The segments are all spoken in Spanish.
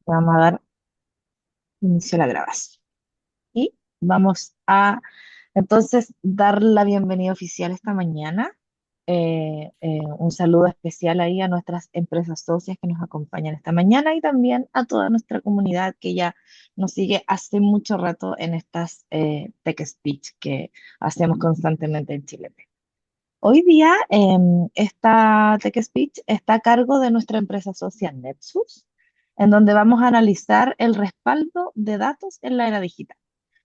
Vamos a dar inicio a la grabación. Y vamos a entonces dar la bienvenida oficial esta mañana. Un saludo especial ahí a nuestras empresas socias que nos acompañan esta mañana y también a toda nuestra comunidad que ya nos sigue hace mucho rato en estas Tech Speech que hacemos constantemente en Chile. Hoy día, esta Tech Speech está a cargo de nuestra empresa social Nexus, en donde vamos a analizar el respaldo de datos en la era digital.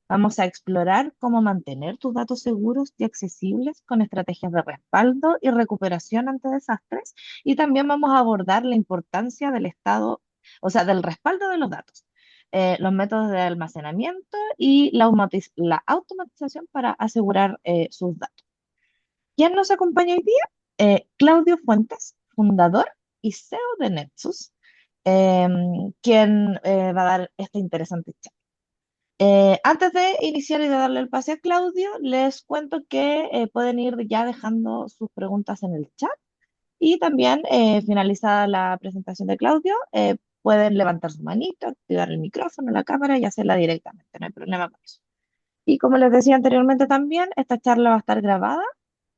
Vamos a explorar cómo mantener tus datos seguros y accesibles con estrategias de respaldo y recuperación ante desastres. Y también vamos a abordar la importancia del estado, o sea, del respaldo de los datos, los métodos de almacenamiento y la automatización para asegurar sus datos. ¿Quién nos acompaña hoy día? Claudio Fuentes, fundador y CEO de Nexus, quien va a dar esta interesante charla. Antes de iniciar y de darle el pase a Claudio, les cuento que pueden ir ya dejando sus preguntas en el chat y también, finalizada la presentación de Claudio, pueden levantar su manito, activar el micrófono, la cámara y hacerla directamente, no hay problema con eso. Y como les decía anteriormente también, esta charla va a estar grabada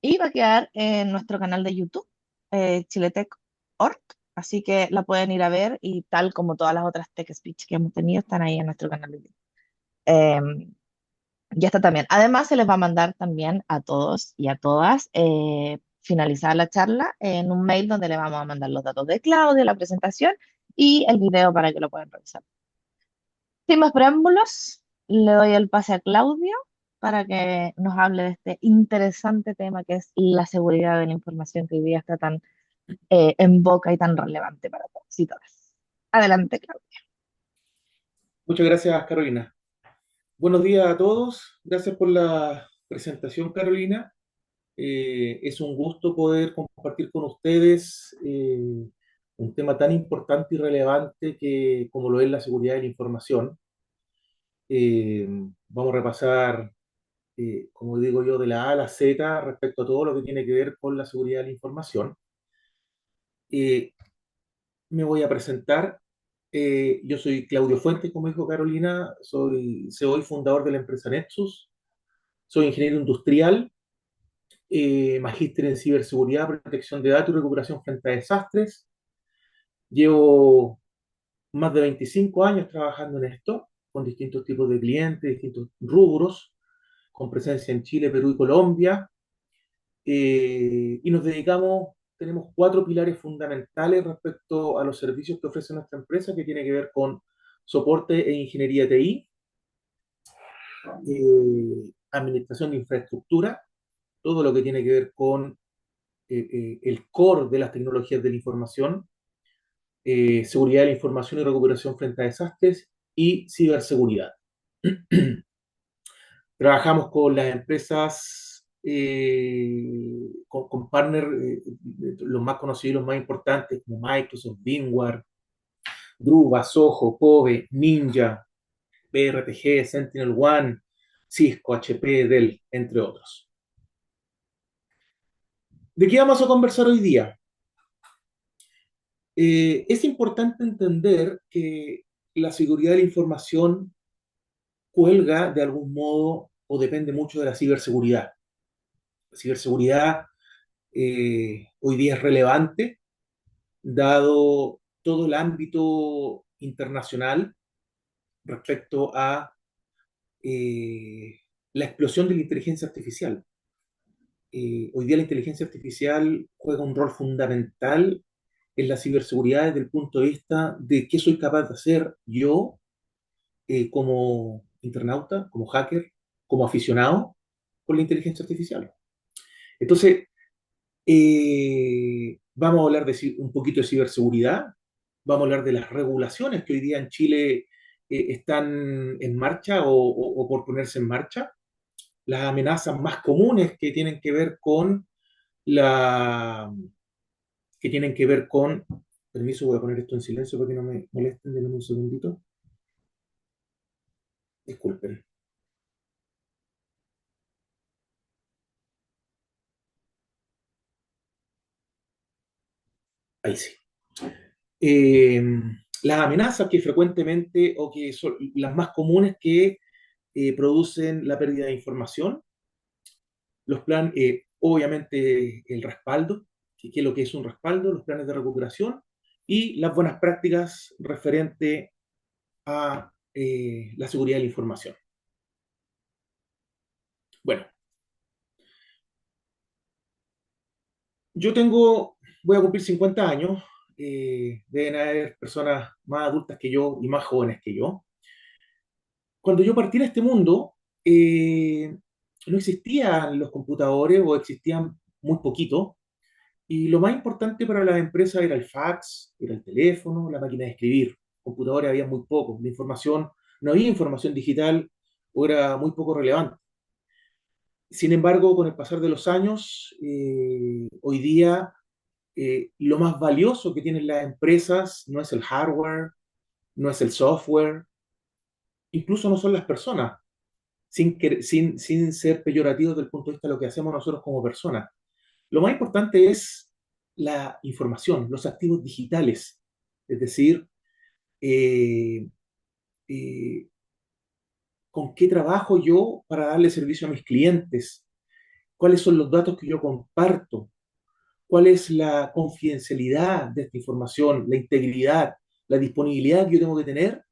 y va a quedar en nuestro canal de YouTube, chiletech.org, así que la pueden ir a ver y tal como todas las otras Tech Speech que hemos tenido, están ahí en nuestro canal de YouTube. Ya está también. Además, se les va a mandar también a todos y a todas, finalizada la charla, en un mail donde le vamos a mandar los datos de Claudio, la presentación y el video para que lo puedan revisar. Sin más preámbulos, le doy el pase a Claudio para que nos hable de este interesante tema que es la seguridad de la información que hoy día está tan en boca y tan relevante para todos y todas. Adelante, Claudio. Muchas gracias, Carolina. Buenos días a todos. Gracias por la presentación, Carolina. Es un gusto poder compartir con ustedes un tema tan importante y relevante que, como lo es la seguridad de la información. Eh, Vamos a repasar, como digo yo, de la A a la Z respecto a todo lo que tiene que ver con la seguridad de la información. Eh, Me voy a presentar. Yo soy Claudio Fuentes, como dijo Carolina, soy CEO y fundador de la empresa Nexus. Soy ingeniero industrial, magíster en ciberseguridad, protección de datos y recuperación frente a desastres. Llevo más de 25 años trabajando en esto, con distintos tipos de clientes, distintos rubros, con presencia en Chile, Perú y Colombia. Y nos dedicamos, tenemos cuatro pilares fundamentales respecto a los servicios que ofrece nuestra empresa, que tiene que ver con soporte e ingeniería TI, administración de infraestructura, todo lo que tiene que ver con el core de las tecnologías de la información, seguridad de la información y recuperación frente a desastres y ciberseguridad. Trabajamos con las empresas, con partners, los más conocidos y los más importantes, como Microsoft, VMware, Druva, Soho, Cove, Ninja, PRTG, SentinelOne, Cisco, HP, Dell, entre otros. ¿De qué vamos a conversar hoy día? Es importante entender que la seguridad de la información cuelga de algún modo o depende mucho de la ciberseguridad. La ciberseguridad hoy día es relevante, dado todo el ámbito internacional respecto a la explosión de la inteligencia artificial. Hoy día la inteligencia artificial juega un rol fundamental en la ciberseguridad desde el punto de vista de qué soy capaz de hacer yo como internauta, como hacker, como aficionado con la inteligencia artificial. Entonces, vamos a hablar de un poquito de ciberseguridad, vamos a hablar de las regulaciones que hoy día en Chile están en marcha o por ponerse en marcha, las amenazas más comunes que tienen que ver con la que tienen que ver con permiso, voy a poner esto en silencio para que no me molesten, denme un segundito, disculpen, ahí sí. Eh, Las amenazas que frecuentemente o que son las más comunes que producen la pérdida de información, los planes, obviamente el respaldo, qué es lo que es un respaldo, los planes de recuperación y las buenas prácticas referente a la seguridad de la información. Bueno, voy a cumplir 50 años, deben haber personas más adultas que yo y más jóvenes que yo. Cuando yo partí en este mundo, no existían los computadores o existían muy poquito. Y lo más importante para las empresas era el fax, era el teléfono, la máquina de escribir. Computadores había muy pocos. La información, no había información digital o era muy poco relevante. Sin embargo, con el pasar de los años, hoy día lo más valioso que tienen las empresas no es el hardware, no es el software, incluso no son las personas, sin ser peyorativos desde el punto de vista de lo que hacemos nosotros como personas. Lo más importante es la información, los activos digitales, es decir, eh, eh, con qué trabajo yo para darle servicio a mis clientes, cuáles son los datos que yo comparto, cuál es la confidencialidad de esta información, la integridad, la disponibilidad que yo tengo que tener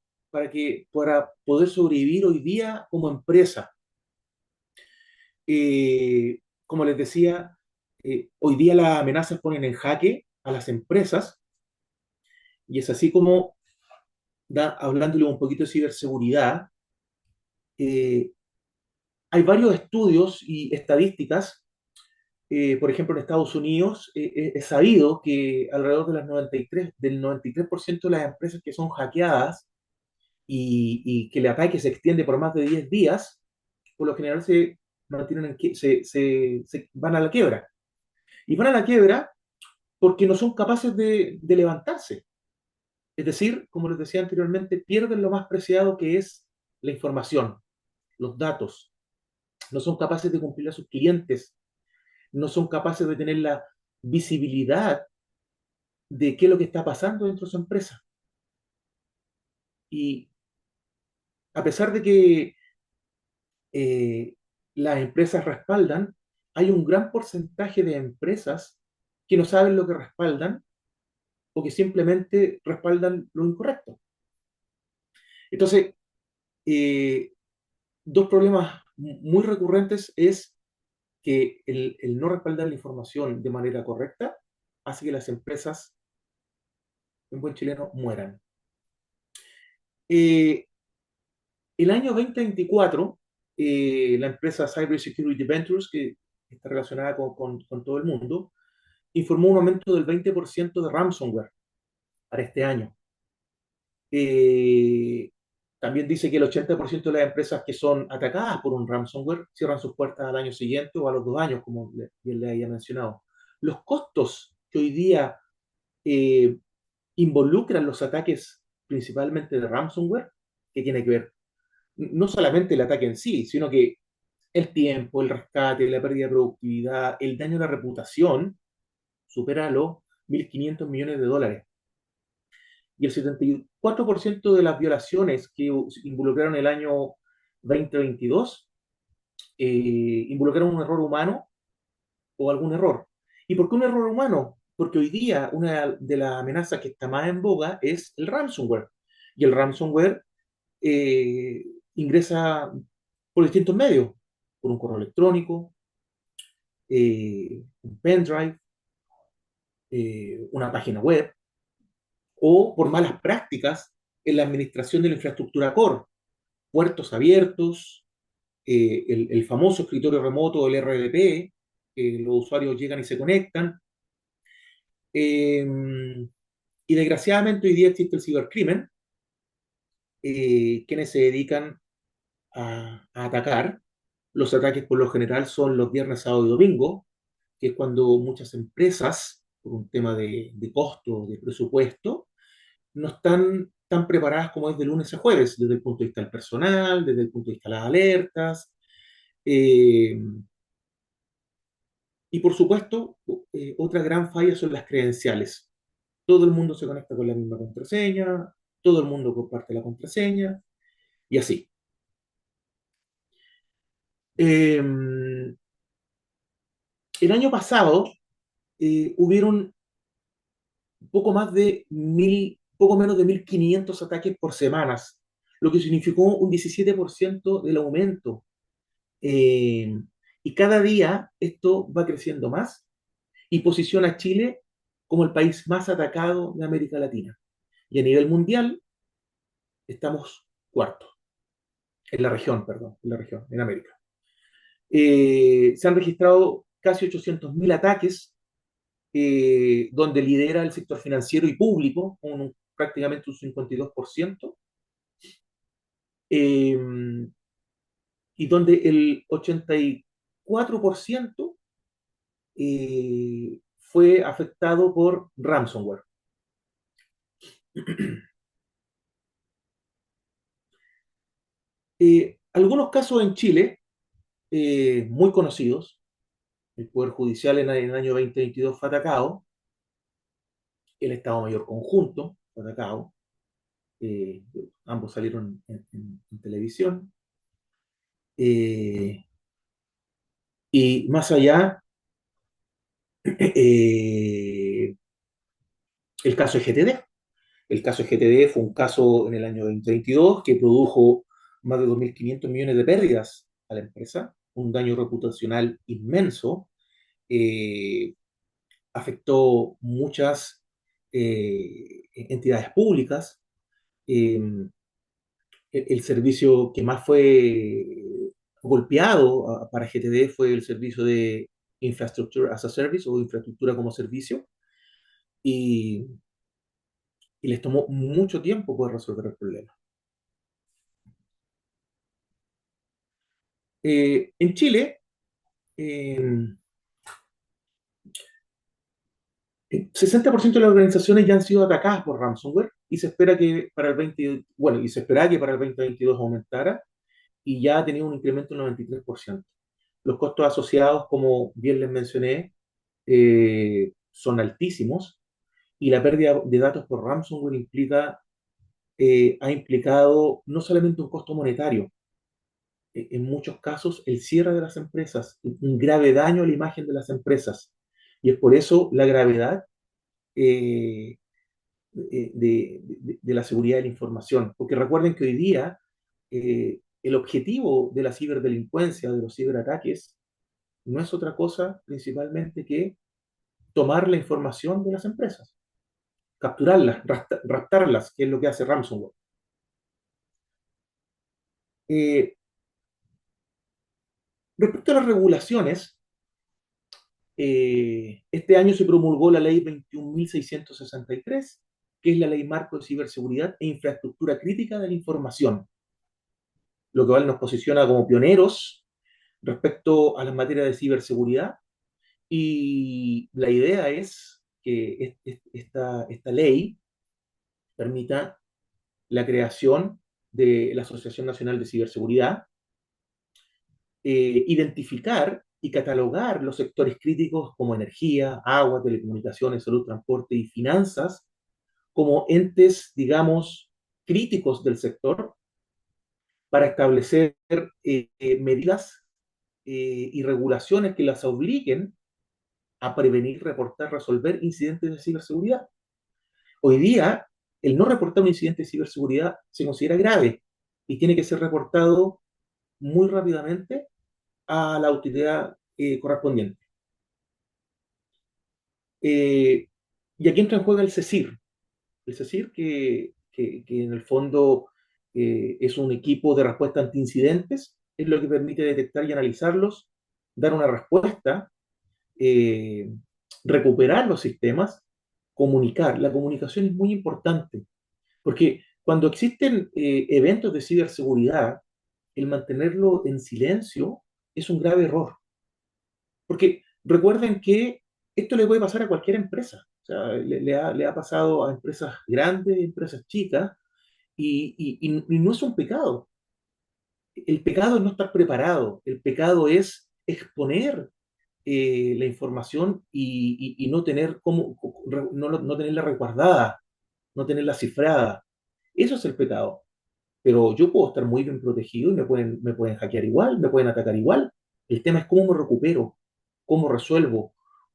para poder sobrevivir hoy día como empresa. Como les decía, hoy día las amenazas ponen en jaque a las empresas y es así como, hablándole un poquito de ciberseguridad, eh, hay varios estudios y estadísticas. Por ejemplo, en Estados Unidos es sabido que alrededor de del 93% de las empresas que son hackeadas y que el ataque se extiende por más de 10 días, por lo general se mantienen se van a la quiebra. Y van a la quiebra porque no son capaces de levantarse. Es decir, como les decía anteriormente, pierden lo más preciado que es la información, los datos. No son capaces de cumplir a sus clientes, no son capaces de tener la visibilidad de qué es lo que está pasando dentro de su empresa. Y a pesar de que eh, las empresas respaldan, hay un gran porcentaje de empresas que no saben lo que respaldan o que simplemente respaldan lo incorrecto. Entonces, eh, dos problemas muy recurrentes es que el no respaldar la información de manera correcta hace que las empresas, en buen chileno, mueran. Eh, el año 2024, la empresa Cyber Security Ventures, que está relacionada con todo el mundo, informó un aumento del 20% de ransomware para este año. Eh, También dice que el 80% de las empresas que son atacadas por un ransomware cierran sus puertas al año siguiente o a los 2 años, como bien le había mencionado. Los costos que hoy día eh, involucran los ataques principalmente de ransomware, que tiene que ver no solamente el ataque en sí, sino que el tiempo, el rescate, la pérdida de productividad, el daño a la reputación, supera los 1.500 millones de dólares. Y el 74% de las violaciones que involucraron el año 2022 involucraron un error humano o algún error. ¿Y por qué un error humano? Porque hoy día una de las amenazas que está más en boga es el ransomware. Y el ransomware eh, ingresa por distintos medios, por un correo electrónico, un pendrive, una página web, o por malas prácticas en la administración de la infraestructura core, puertos abiertos, el famoso escritorio remoto, el RDP, los usuarios llegan y se conectan. Eh, y desgraciadamente hoy día existe el cibercrimen, quienes se dedican a atacar. Los ataques por lo general son los viernes, sábado y domingo, que es cuando muchas empresas, por un tema de costo, de presupuesto, no están tan preparadas como es de lunes a jueves, desde el punto de vista del personal, desde el punto de vista de las alertas. eh, y por supuesto, otra gran falla son las credenciales. Todo el mundo se conecta con la misma contraseña, todo el mundo comparte la contraseña y así. Eh, el año pasado hubieron poco menos de 1.500 ataques por semanas, lo que significó un 17% del aumento. Eh, y cada día esto va creciendo más y posiciona a Chile como el país más atacado de América Latina. Y a nivel mundial estamos cuarto, en la región, perdón, en la región, en América. Se han registrado casi 800.000 ataques, donde lidera el sector financiero y público, con prácticamente un 52%, eh, y donde el 84% fue afectado por ransomware. Algunos casos en Chile, muy conocidos, el Poder Judicial en el año 2022 fue atacado, el Estado Mayor Conjunto fue atacado, eh, ambos salieron en televisión, eh, y más allá, eh, el caso de GTD. El caso de GTD fue un caso en el año 2022 que produjo más de 2.500 millones de pérdidas a la empresa, un daño reputacional inmenso, eh, afectó muchas entidades públicas. El servicio que más fue golpeado para GTD fue el servicio de Infrastructure as a Service o infraestructura como servicio, y, y les tomó mucho tiempo poder resolver el problema. En Chile, eh, el 60% de las organizaciones ya han sido atacadas por ransomware y se espera que para el 20, bueno, y se espera que para el 2022 aumentara y ya ha tenido un incremento del 93%. Los costos asociados, como bien les mencioné, son altísimos y la pérdida de datos por ransomware ha implicado no solamente un costo monetario, en muchos casos el cierre de las empresas, un grave daño a la imagen de las empresas. Y es por eso la gravedad eh, de la seguridad de la información. Porque recuerden que hoy día el objetivo de la ciberdelincuencia, de los ciberataques, no es otra cosa principalmente que tomar la información de las empresas, capturarlas, raptarlas, que es lo que hace ransomware. Eh, Respecto a las regulaciones, este año se promulgó la ley 21.663, que es la ley marco de ciberseguridad e infraestructura crítica de la información, lo que nos posiciona como pioneros respecto a las materias de ciberseguridad. Y la idea es que esta ley permita la creación de la Asociación Nacional de Ciberseguridad, identificar y catalogar los sectores críticos como energía, agua, telecomunicaciones, salud, transporte y finanzas como entes, digamos, críticos del sector para establecer medidas y regulaciones que las obliguen a prevenir, reportar, resolver incidentes de ciberseguridad. Hoy día, el no reportar un incidente de ciberseguridad se considera grave y tiene que ser reportado muy rápidamente a la autoridad correspondiente. Eh, y aquí entra en juego el CECIR que en el fondo es un equipo de respuesta ante incidentes, es lo que permite detectar y analizarlos, dar una respuesta, eh, recuperar los sistemas, comunicar. La comunicación es muy importante, porque cuando existen eventos de ciberseguridad, el mantenerlo en silencio es un grave error. Porque recuerden que esto le puede pasar a cualquier empresa. O sea, le ha pasado a empresas grandes, empresas chicas, y no es un pecado. El pecado es no estar preparado. El pecado es exponer la información y no tener no tenerla resguardada, no tenerla cifrada. Eso es el pecado. Pero yo puedo estar muy bien protegido y me pueden hackear igual, me pueden atacar igual. El tema es cómo me recupero, cómo resuelvo,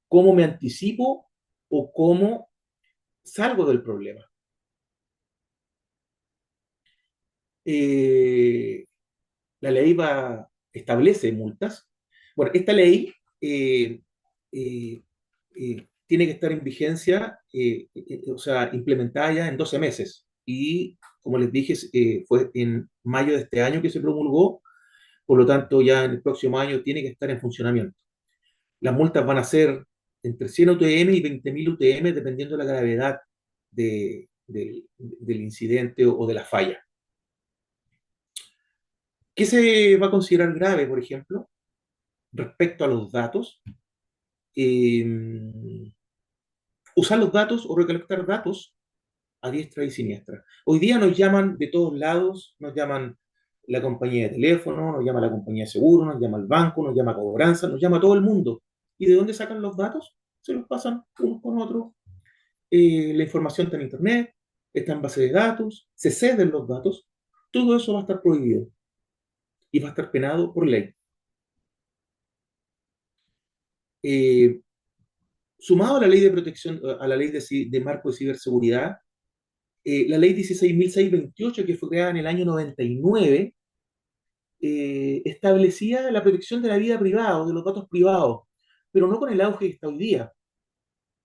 cómo me anticipo o cómo salgo del problema. Eh, la ley establece multas. Bueno, esta ley eh, eh, tiene que estar en vigencia, o sea, implementada ya en 12 meses. Y como les dije, fue en mayo de este año que se promulgó, por lo tanto ya en el próximo año tiene que estar en funcionamiento. Las multas van a ser entre 100 UTM y 20.000 UTM dependiendo de la gravedad del incidente o de la falla. ¿Qué se va a considerar grave, por ejemplo, respecto a los datos? Eh, Usar los datos o recolectar datos a diestra y siniestra. Hoy día nos llaman de todos lados, nos llaman la compañía de teléfono, nos llama la compañía de seguro, nos llama el banco, nos llama cobranza, nos llama todo el mundo. ¿Y de dónde sacan los datos? Se los pasan unos con otros. La información está en Internet, está en base de datos, se ceden los datos. Todo eso va a estar prohibido y va a estar penado por ley. Eh, Sumado a la ley de protección, a la ley de marco de ciberseguridad, la ley 16.628, que fue creada en el año 99, establecía la protección de la vida privada o de los datos privados, pero no con el auge que está hoy día.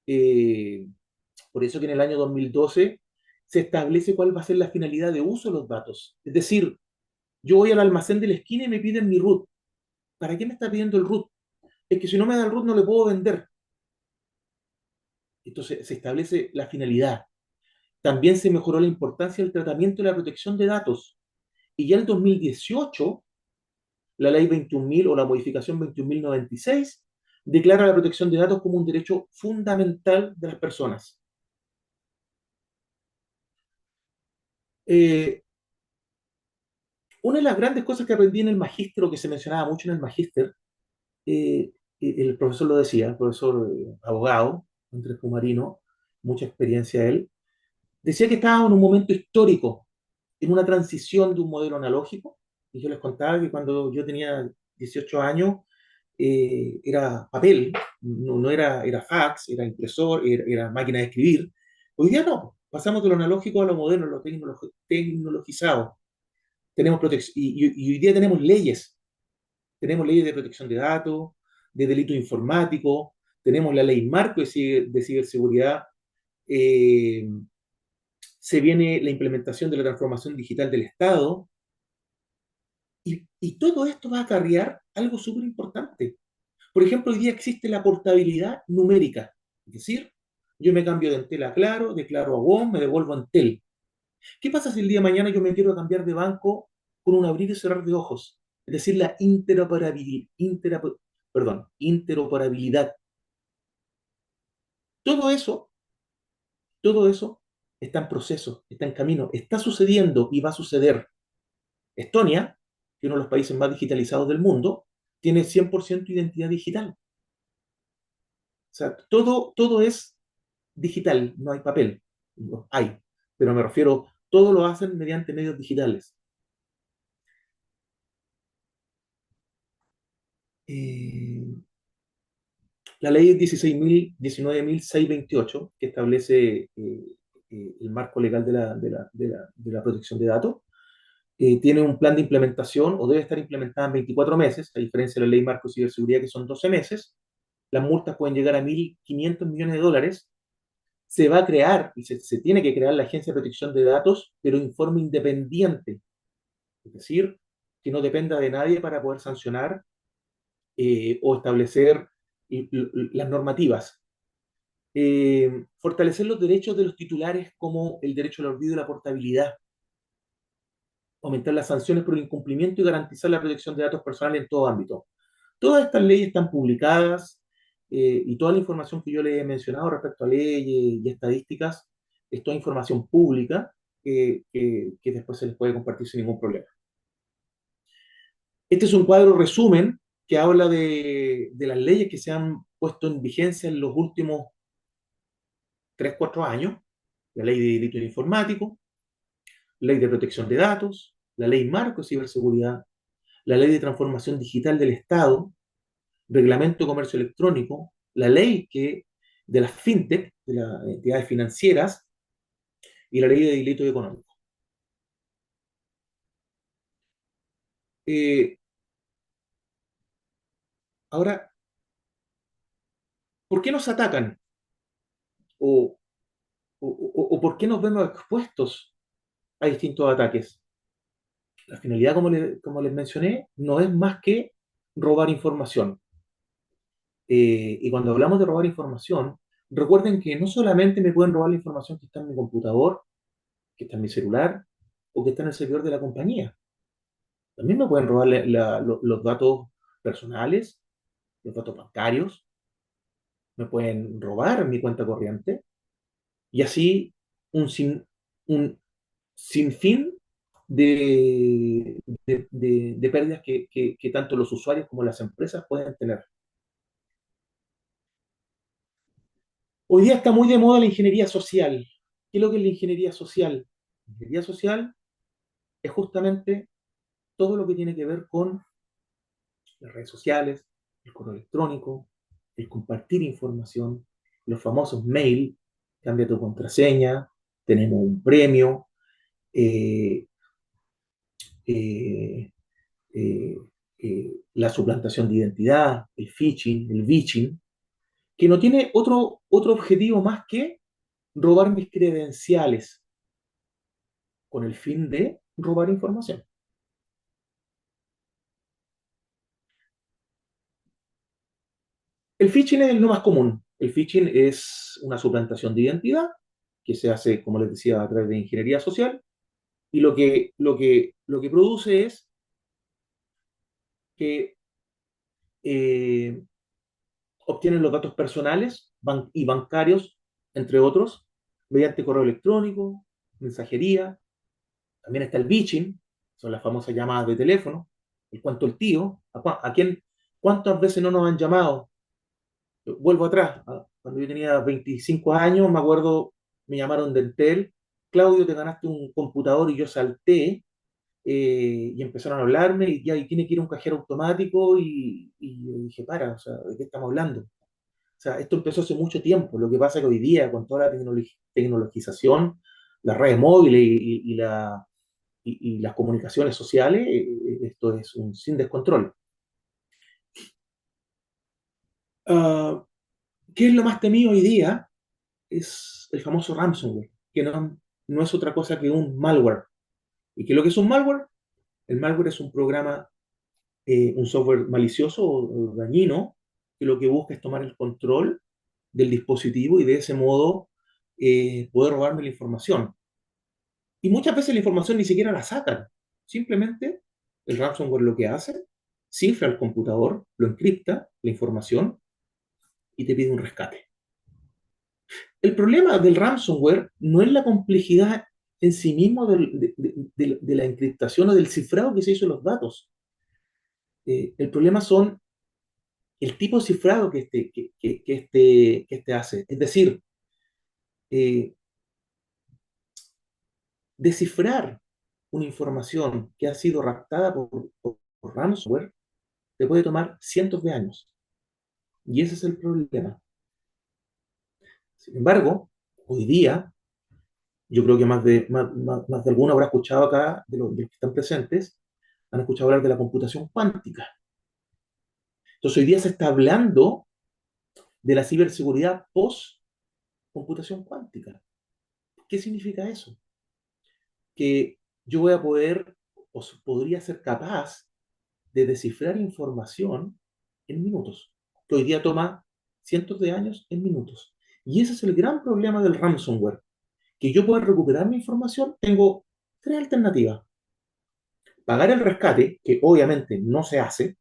Eh, por eso que en el año 2012 se establece cuál va a ser la finalidad de uso de los datos. Es decir, yo voy al almacén de la esquina y me piden mi root. ¿Para qué me está pidiendo el root? Es que si no me da el root no le puedo vender. Entonces se establece la finalidad. También se mejoró la importancia del tratamiento y la protección de datos. Y ya en el 2018 la ley 21.000 o la modificación 21.096 declara la protección de datos como un derecho fundamental de las personas. Eh, una de las grandes cosas que aprendí en el magíster, o que se mencionaba mucho en el magíster, el profesor lo decía, el profesor abogado, Andrés Pumarino, mucha experiencia él, decía que estábamos en un momento histórico, en una transición de un modelo analógico, y yo les contaba que cuando yo tenía 18 años, era papel, era fax, era impresor, era máquina de escribir. Hoy día no, pasamos de lo analógico a lo moderno, lo tecnologizado. Y hoy día tenemos leyes de protección de datos, de delito informático, tenemos la ley marco de ciberseguridad, eh, se viene la implementación de la transformación digital del Estado, y todo esto va a acarrear algo súper importante. Por ejemplo, hoy día existe la portabilidad numérica. Es decir, yo me cambio de Entel a Claro, de Claro a WOM, me devuelvo a Entel. ¿Qué pasa si el día de mañana yo me quiero cambiar de banco con un abrir y cerrar de ojos? Es decir, la interoperabilidad. Todo eso, todo eso está en proceso, está en camino, está sucediendo y va a suceder. Estonia, que es uno de los países más digitalizados del mundo, tiene 100% identidad digital. O sea, todo es digital, no hay papel. No, hay, pero me refiero, todo lo hacen mediante medios digitales. Eh, la ley 19.628, que establece el marco legal de la protección de datos, tiene un plan de implementación o debe estar implementada en 24 meses, a diferencia de la ley marco de ciberseguridad que son 12 meses. Las multas pueden llegar a 1.500 millones de dólares. Se va a crear y se tiene que crear la Agencia de Protección de Datos, pero en forma independiente. Es decir, que no dependa de nadie para poder sancionar o establecer las normativas. Fortalecer los derechos de los titulares como el derecho al olvido y la portabilidad. Aumentar las sanciones por incumplimiento y garantizar la protección de datos personales en todo ámbito. Todas estas leyes están publicadas y toda la información que yo les he mencionado respecto a leyes y estadísticas es toda información pública que después se les puede compartir sin ningún problema. Este es un cuadro resumen que habla de las leyes que se han puesto en vigencia en los últimos 3 4 años. La ley de delito informático, ley de protección de datos, la ley marco de ciberseguridad, la ley de transformación digital del Estado, reglamento de comercio electrónico, la ley de las fintech, de las entidades financieras, y la ley de delitos económicos. Eh, Ahora, ¿por qué nos atacan? ¿O, o por qué nos vemos expuestos a distintos ataques? La finalidad, como les mencioné, no es más que robar información. Y cuando hablamos de robar información, recuerden que no solamente me pueden robar la información que está en mi computador, que está en mi celular o que está en el servidor de la compañía. También me pueden robar los datos personales, los datos bancarios, me pueden robar mi cuenta corriente y así un, sin, un sinfín de pérdidas que tanto los usuarios como las empresas pueden tener. Hoy día está muy de moda la ingeniería social. ¿Qué es lo que es la ingeniería social? La ingeniería social es justamente todo lo que tiene que ver con las redes sociales, el correo electrónico, el compartir información, los famosos mail, cambia tu contraseña, tenemos un premio, eh, eh, eh, la suplantación de identidad, el phishing, el vishing, que no tiene otro objetivo más que robar mis credenciales con el fin de robar información. El phishing es lo más común. El phishing es una suplantación de identidad que se hace, como les decía, a través de ingeniería social y lo que produce es que eh, obtienen los datos personales y bancarios, entre otros, mediante correo electrónico, mensajería. También está el bitching, son las famosas llamadas de teléfono, el cuento el tío, a quién, cuántas veces no nos han llamado. Vuelvo atrás, cuando yo tenía 25 años, me acuerdo, me llamaron de Entel, Claudio, te ganaste un computador y yo salté, y empezaron a hablarme y ya y tiene que ir a un cajero automático y yo dije, para, o sea, ¿de qué estamos hablando? O sea, esto empezó hace mucho tiempo, lo que pasa es que hoy día, con toda la tecnologización, las redes móviles y las comunicaciones sociales, esto es un sin descontrol. Uh, ¿Qué es lo más temido hoy día? Es el famoso ransomware, que no es otra cosa que un malware. ¿Y qué es lo que es un malware? El malware es un programa, un software malicioso o dañino, que lo que busca es tomar el control del dispositivo y de ese modo poder robarme la información. Y muchas veces la información ni siquiera la sacan. Simplemente el ransomware lo que hace, cifra el computador, lo encripta, la información, y te pide un rescate. El problema del ransomware no es la complejidad en sí mismo de la encriptación o del cifrado que se hizo en los datos. El problema son el tipo de cifrado que este hace. Es decir, eh, descifrar una información que ha sido raptada por ransomware te puede tomar cientos de años. Y ese es el problema. Sin embargo, hoy día, yo creo que más de alguno habrá escuchado acá, de los que están presentes, han escuchado hablar de la computación cuántica. Entonces, hoy día se está hablando de la ciberseguridad post-computación cuántica. ¿Qué significa eso? Que yo voy a poder, o podría ser capaz de descifrar información en minutos, que hoy día toma cientos de años en minutos. Y ese es el gran problema del ransomware, que yo pueda recuperar mi información. Tengo tres alternativas. Pagar el rescate, que obviamente no se hace,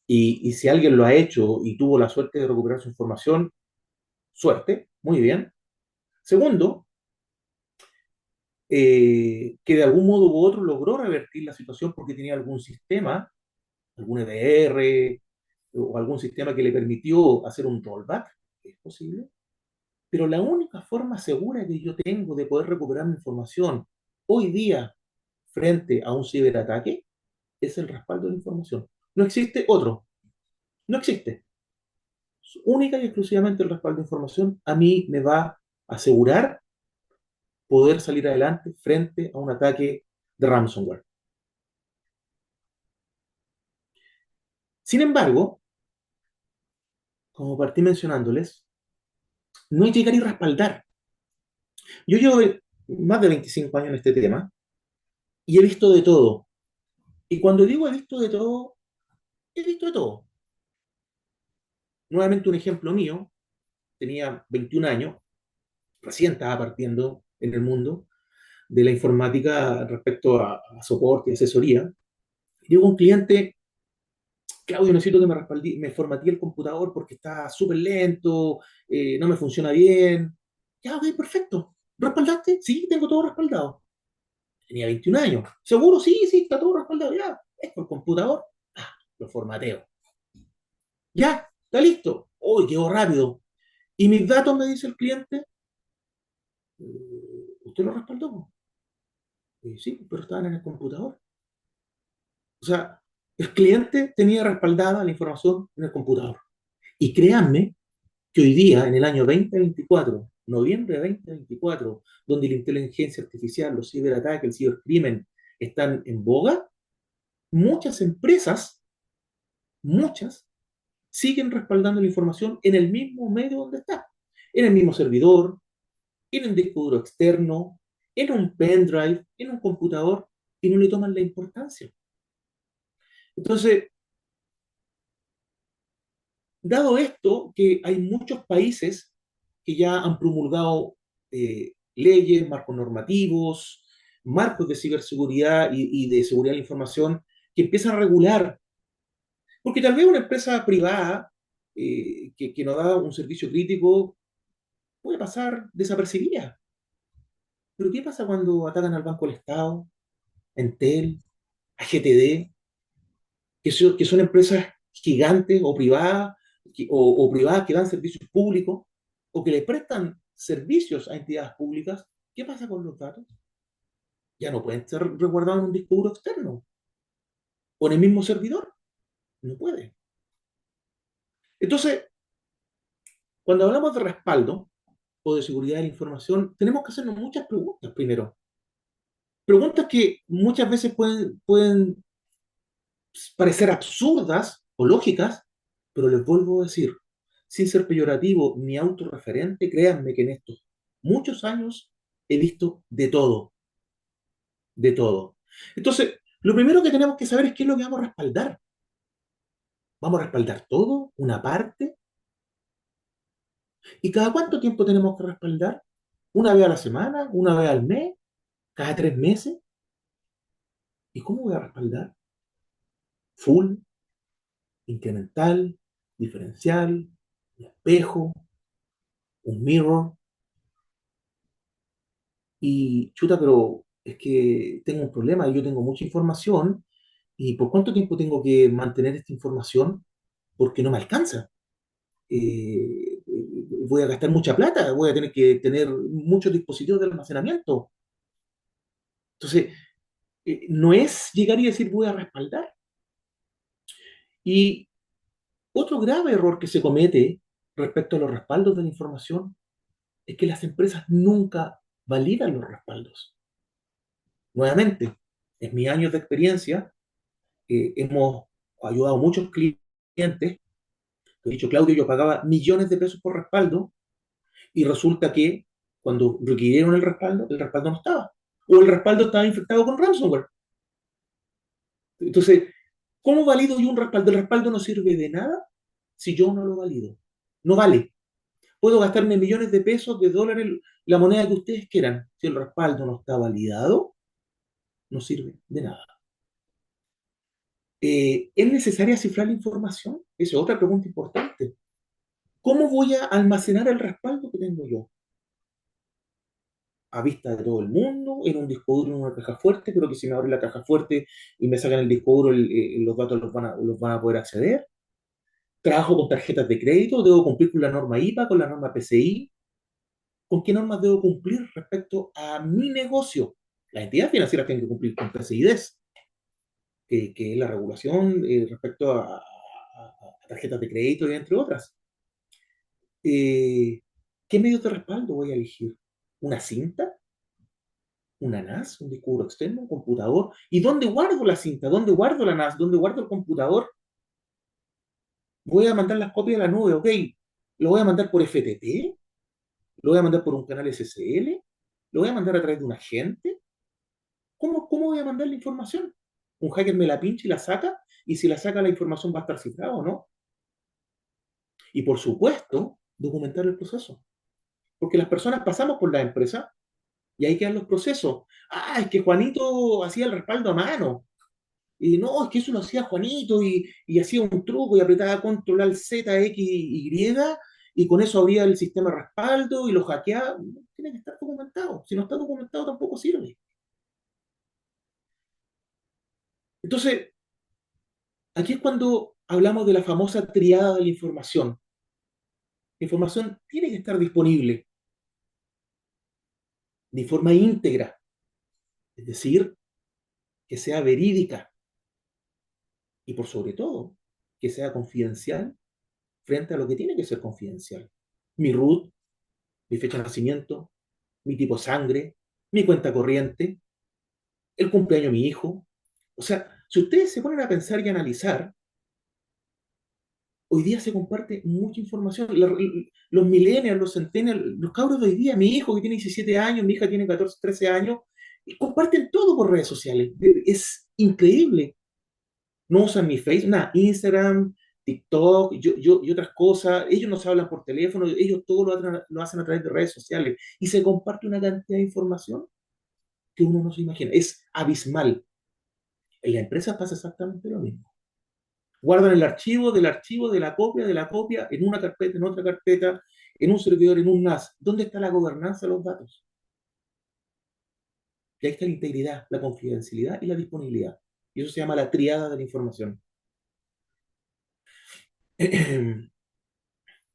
y si alguien lo ha hecho y tuvo la suerte de recuperar su información, suerte, muy bien. Segundo, que de algún modo u otro logró revertir la situación porque tenía algún sistema, algún EDR o algún sistema que le permitió hacer un rollback, que es posible. Pero la única forma segura que yo tengo de poder recuperar mi información hoy día frente a un ciberataque es el respaldo de la información. No existe otro, no existe. Única y exclusivamente el respaldo de información a mí me va a asegurar poder salir adelante frente a un ataque de ransomware. Sin embargo, como partí mencionándoles, no es llegar y respaldar. Yo llevo más de 25 años en este tema y he visto de todo. Y cuando digo he visto de todo, he visto de todo. Nuevamente un ejemplo mío, tenía 21 años, recién estaba partiendo en el mundo de la informática respecto a soporte y asesoría. Llegó un cliente: Claudio, necesito que me formatee el computador porque está súper lento, no me funciona bien. Ya, ok, perfecto. ¿Respaldaste? Sí, tengo todo respaldado. Tenía 21 años. ¿Seguro? Sí, sí, está todo respaldado. Ya, es por computador. Ah, lo formateo. Ya, está listo. Uy, quedó rápido. ¿Y mis datos, me dice el cliente? ¿Usted lo respaldó? Sí, pero estaban en el computador. O sea, el cliente tenía respaldada la información en el computador. Y créanme que hoy día, en el año 2024, noviembre de 2024, donde la inteligencia artificial, los ciberataques, el cibercrimen están en boga, muchas empresas, muchas, siguen respaldando la información en el mismo medio donde está, en el mismo servidor, en un disco duro externo, en un pendrive, en un computador, y no le toman la importancia. Entonces, dado esto, que hay muchos países que ya han promulgado leyes, marcos normativos, marcos de ciberseguridad y de seguridad de la información que empiezan a regular, porque tal vez una empresa privada que nos da un servicio crítico puede pasar desapercibida. Pero ¿qué pasa cuando atacan al Banco del Estado, a Entel, a GTD, que son empresas gigantes o privadas, o privadas que dan servicios públicos o que le prestan servicios a entidades públicas? ¿Qué pasa con los datos? Ya no pueden ser resguardados en un disco duro externo o en el mismo servidor. No puede. Entonces, cuando hablamos de respaldo o de seguridad de la información, tenemos que hacernos muchas preguntas primero. Preguntas que muchas veces pueden parecer absurdas o lógicas, pero les vuelvo a decir, sin ser peyorativo ni autorreferente, créanme que en estos muchos años he visto de todo, de todo. Entonces, lo primero que tenemos que saber es qué es lo que vamos a respaldar. ¿Vamos a respaldar todo? ¿Una parte? ¿Y cada cuánto tiempo tenemos que respaldar? ¿Una vez a la semana? ¿Una vez al mes? ¿Cada 3 meses? ¿Y cómo voy a respaldar? ¿Full? ¿Incremental? ¿Diferencial? ¿Un espejo? ¿Un mirror? Y chuta, pero es que tengo un problema, yo tengo mucha información y ¿por cuánto tiempo tengo que mantener esta información? Porque no me alcanza. Voy a gastar mucha plata, voy a tener que tener muchos dispositivos de almacenamiento. Entonces, no es llegar y decir voy a respaldar. Y otro grave error que se comete respecto a los respaldos de la información es que las empresas nunca validan los respaldos. Nuevamente, en mis años de experiencia, hemos ayudado a muchos clientes. He dicho, Claudio, yo pagaba millones de pesos por respaldo y resulta que cuando requirieron el respaldo no estaba. O el respaldo estaba infectado con ransomware. Entonces, ¿cómo valido yo un respaldo? El respaldo no sirve de nada si yo no lo valido. No vale. Puedo gastarme millones de pesos, de dólares, la moneda que ustedes quieran. Si el respaldo no está validado, no sirve de nada. ¿Es necesaria cifrar la información? Esa es otra pregunta importante. ¿Cómo voy a almacenar el respaldo que tengo yo? A vista de todo el mundo, en un disco duro, en una caja fuerte, pero que si me abren la caja fuerte y me sacan el disco duro, los datos los van a poder acceder. Trabajo con tarjetas de crédito, debo cumplir con la norma IPA, con la norma PCI. ¿Con qué normas debo cumplir respecto a mi negocio? Las entidades financieras tienen que cumplir con PCIDES, que es la regulación respecto a tarjetas de crédito y entre otras. Eh, ¿Qué medios de respaldo voy a elegir? ¿Una cinta? ¿Una NAS? ¿Un disco duro externo? ¿Un computador? ¿Y dónde guardo la cinta? ¿Dónde guardo la NAS? ¿Dónde guardo el computador? Voy a mandar las copias a la nube, ok. ¿Lo voy a mandar por FTP? ¿Lo voy a mandar por un canal SSL? ¿Lo voy a mandar a través de un agente? ¿Cómo voy a mandar la información? Un hacker me la pincha y la saca, y si la saca la información va a estar cifrada o no. Y por supuesto, documentar el proceso. Porque las personas pasamos por la empresa y ahí quedan los procesos. Ah, es que Juanito hacía el respaldo a mano. Y no, es que eso lo hacía Juanito y hacía un truco y apretaba control al Z, X, Y y con eso abría el sistema de respaldo y lo hackeaba. Tiene que estar documentado. Si no está documentado tampoco sirve. Entonces, aquí es cuando hablamos de la famosa triada de la información. La información tiene que estar disponible de forma íntegra, es decir, que sea verídica y por sobre todo, que sea confidencial frente a lo que tiene que ser confidencial. Mi root, mi fecha de nacimiento, mi tipo de sangre, mi cuenta corriente, el cumpleaños de mi hijo. O sea, si ustedes se ponen a pensar y analizar, hoy día se comparte mucha información. Los millennials, los centennials, los cabros de hoy día, mi hijo que tiene 17 años, mi hija tiene 14, 13 años, y comparten todo por redes sociales. Es increíble. No usan ni Facebook, nada, Instagram, TikTok y otras cosas. Ellos no se hablan por teléfono, ellos todo lo hacen a través de redes sociales. Y se comparte una cantidad de información que uno no se imagina. Es abismal. En la empresa pasa exactamente lo mismo. Guardan el archivo del archivo, de la copia, en una carpeta, en otra carpeta, en un servidor, en un NAS. ¿Dónde está la gobernanza de los datos? Y ahí está la integridad, la confidencialidad y la disponibilidad. Y eso se llama la triada de la información.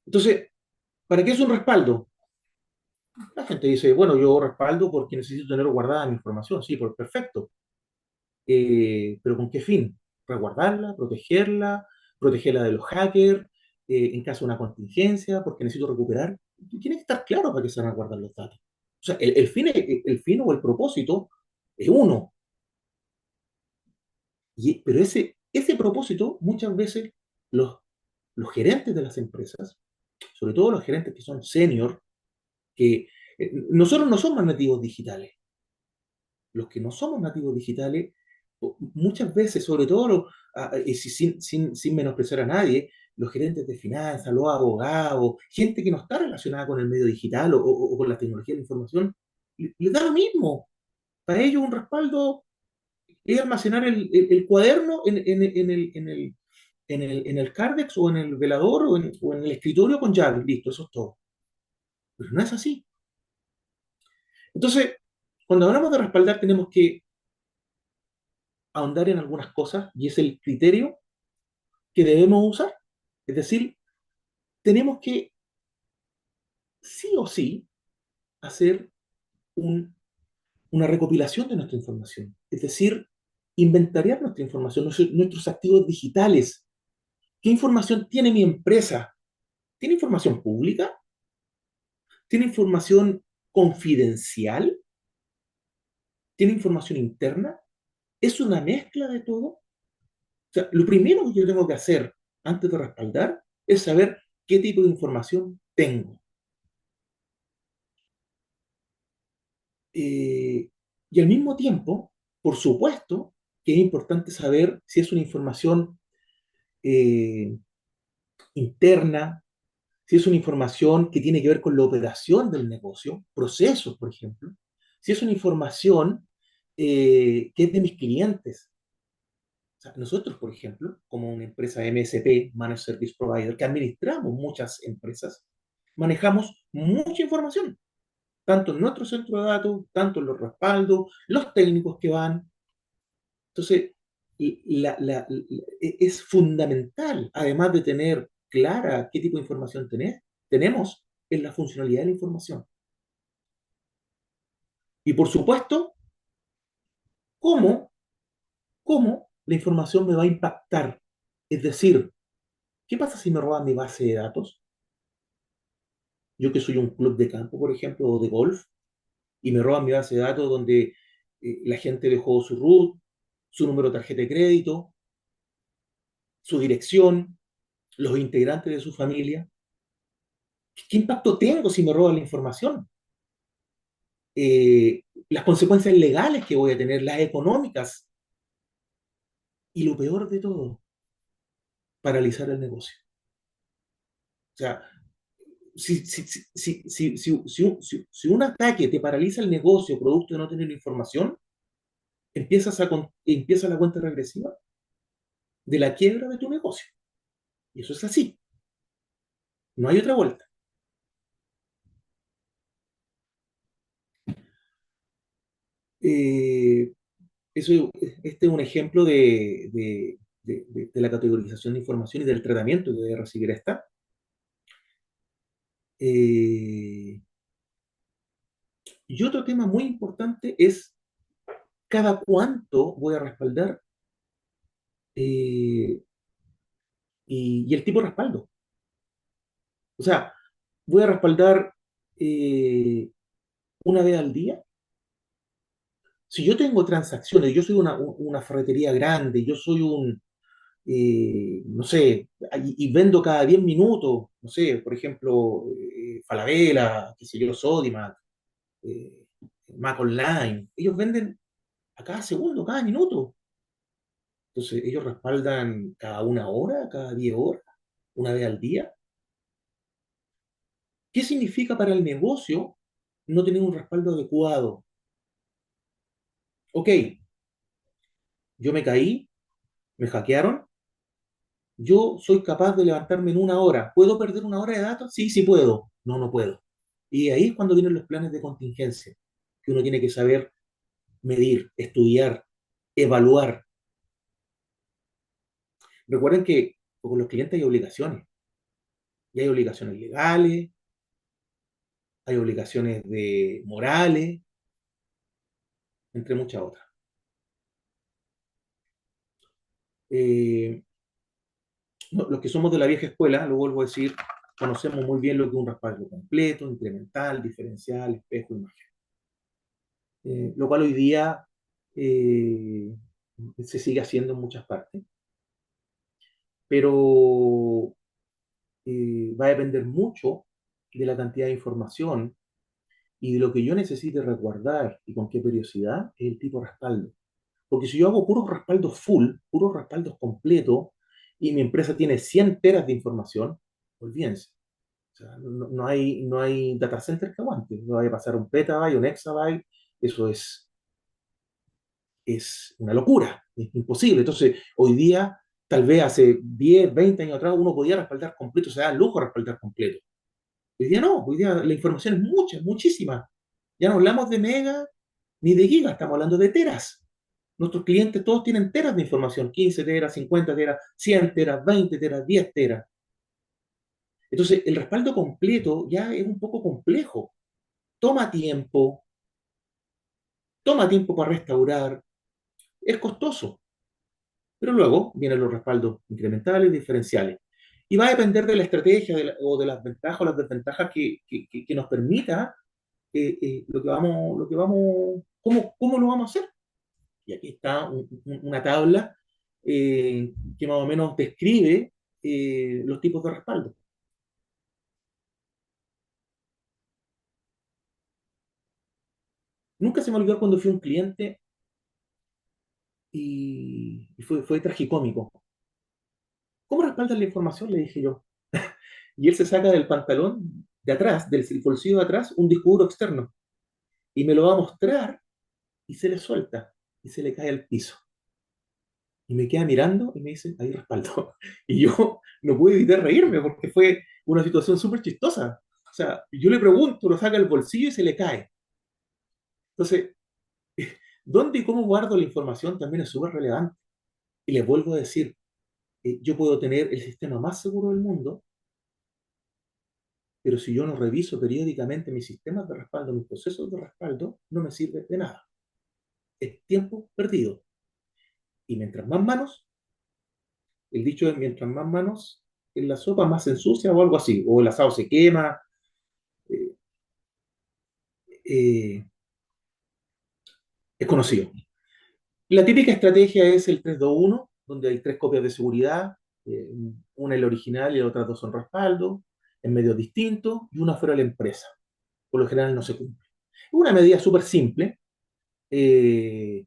Entonces, ¿para qué es un respaldo? La gente dice, bueno, yo respaldo porque necesito tener guardada mi información. Sí, pues perfecto. Pero ¿con qué fin? Resguardarla, protegerla de los hackers, en caso de una contingencia, porque necesito recuperar. Tiene que estar claro para qué se van a guardar los datos. O sea, el fin o el propósito es uno, pero ese propósito muchas veces los, los gerentes de las empresas, sobre todo los gerentes que son senior, que nosotros no somos nativos digitales. Los que no somos nativos digitales, muchas veces, sobre todo, sin menospreciar a nadie, los gerentes de finanzas, los abogados, gente que no está relacionada con el medio digital o con la tecnología de la información, les da lo mismo. Para ellos un respaldo es almacenar el cuaderno en el Cardex o en el velador o en el escritorio con llave. Listo, eso es todo. Pero no es así. Entonces, cuando hablamos de respaldar, tenemos que ahondar en algunas cosas y es el criterio que debemos usar. Es decir, tenemos que sí o sí hacer un- una recopilación de nuestra información. Es decir, inventariar nuestra información, nuestros activos digitales. ¿Qué información tiene mi empresa? ¿Tiene información pública? ¿Tiene información confidencial? ¿Tiene información interna? ¿Es una mezcla de todo? O sea, lo primero que yo tengo que hacer antes de respaldar es saber qué tipo de información tengo. Eh, y al mismo tiempo, por supuesto, que es importante saber si es una información eh, interna, si es una información que tiene que ver con la operación del negocio, procesos, por ejemplo, si es una información que es de mis clientes. O sea, nosotros, por ejemplo, como una empresa MSP, Managed Service Provider, que administramos muchas empresas, manejamos mucha información tanto en nuestro centro de datos, tanto en los respaldos, los técnicos que van. Entonces, es fundamental, además de tener clara qué tipo de información tenemos, en la funcionalidad de la información. Y por supuesto, ¿Cómo, cómo la información me va a impactar? Es decir, ¿qué pasa si me roban mi base de datos? Yo que soy un club de campo, por ejemplo, o de golf, y me roban mi base de datos donde la gente dejó su root, su número de tarjeta de crédito, su dirección, los integrantes de su familia. ¿Qué impacto tengo si me roban la información? Las consecuencias legales que voy a tener, las económicas, y lo peor de todo, paralizar el negocio. O sea, si un ataque te paraliza el negocio producto de no tener información, empieza la cuenta regresiva de la quiebra de tu negocio. Y eso es así, no hay otra vuelta. Eh, este es un ejemplo de la categorización de información y del tratamiento que debe recibir esta. Eh, y otro tema muy importante es cada cuánto voy a respaldar eh, y el tipo de respaldo. O sea, voy a respaldar eh, una vez al día. Si yo tengo transacciones, yo soy una ferretería grande, yo soy no sé, y vendo cada 10 minutos, no sé, por ejemplo, Falabella, qué sé yo, Sodimac, eh, Mac Online, ellos venden a cada segundo, cada minuto. Entonces, ellos respaldan cada una hora, cada 10 horas, una vez al día. ¿Qué significa para el negocio no tener un respaldo adecuado? Ok, yo me caí, me hackearon, yo soy capaz de levantarme en una hora. ¿Puedo perder una hora de datos? Sí, sí puedo. No, no puedo. Y ahí es cuando vienen los planes de contingencia, que uno tiene que saber medir, estudiar, evaluar. Recuerden que con los clientes hay obligaciones. Y hay obligaciones legales, hay obligaciones morales, entre muchas otras. Eh, los que somos de la vieja escuela, lo vuelvo a decir, conocemos muy bien lo que es un respaldo completo, incremental, diferencial, espejo, imagen. Lo cual hoy día eh, se sigue haciendo en muchas partes, pero va a depender mucho de la cantidad de información y de lo que yo necesite resguardar y con qué periodicidad es el tipo de respaldo. Porque si yo hago puros respaldos full, puros respaldos completos, y mi empresa tiene 100 teras de información, olvídense. O sea, no hay data center que aguante. No vaya a pasar un petabyte, un exabyte, eso es una locura, es imposible. Entonces, hoy día, tal vez hace 10 20 años atrás, uno podía respaldar completo, se da el lujo de respaldar completo. Hoy día no, hoy día la información es mucha, muchísima. Ya no hablamos de mega ni de gigas, estamos hablando de teras. Nuestros clientes todos tienen teras de información, 15 teras, 50 teras, 100 teras, 20 teras, 10 teras. Entonces, el respaldo completo ya es un poco complejo. Toma tiempo, toma tiempo para restaurar, es costoso. Pero luego vienen los respaldos incrementales, diferenciales. Y va a depender de la estrategia o de las ventajas o las desventajas que nos permita cómo lo vamos a hacer. Y aquí está una tabla que más o menos describe los tipos de respaldo. Nunca se me olvidó cuando fui un cliente y fue tragicómico. ¿Cómo respaldas la información? Le dije yo. Y él se saca del pantalón de atrás, del bolsillo de atrás, un disco duro externo y me lo va a mostrar y se le suelta y se le cae al piso. Y me queda mirando y me dice, ahí respaldo. Y yo no pude evitar reírme porque fue una situación súper chistosa. O sea, yo le pregunto, lo saca del bolsillo y se le cae. Entonces, ¿dónde y cómo guardo la información también es súper relevante? Y les vuelvo a decir, yo puedo tener el sistema más seguro del mundo, pero si yo no reviso periódicamente mis sistemas de respaldo, mis procesos de respaldo, no me sirve de nada. es tiempo perdido. Y mientras más manos, el dicho es mientras más manos en la sopa, más se ensucia o algo así, o el asado se quema. eh, eh, es conocido. La típica estrategia es el 3-2-1, donde hay tres copias de seguridad, eh, una es la original y las otras dos son respaldo, en medios distintos y una fuera de la empresa. Por lo general no se cumple. Es una medida súper simple, eh,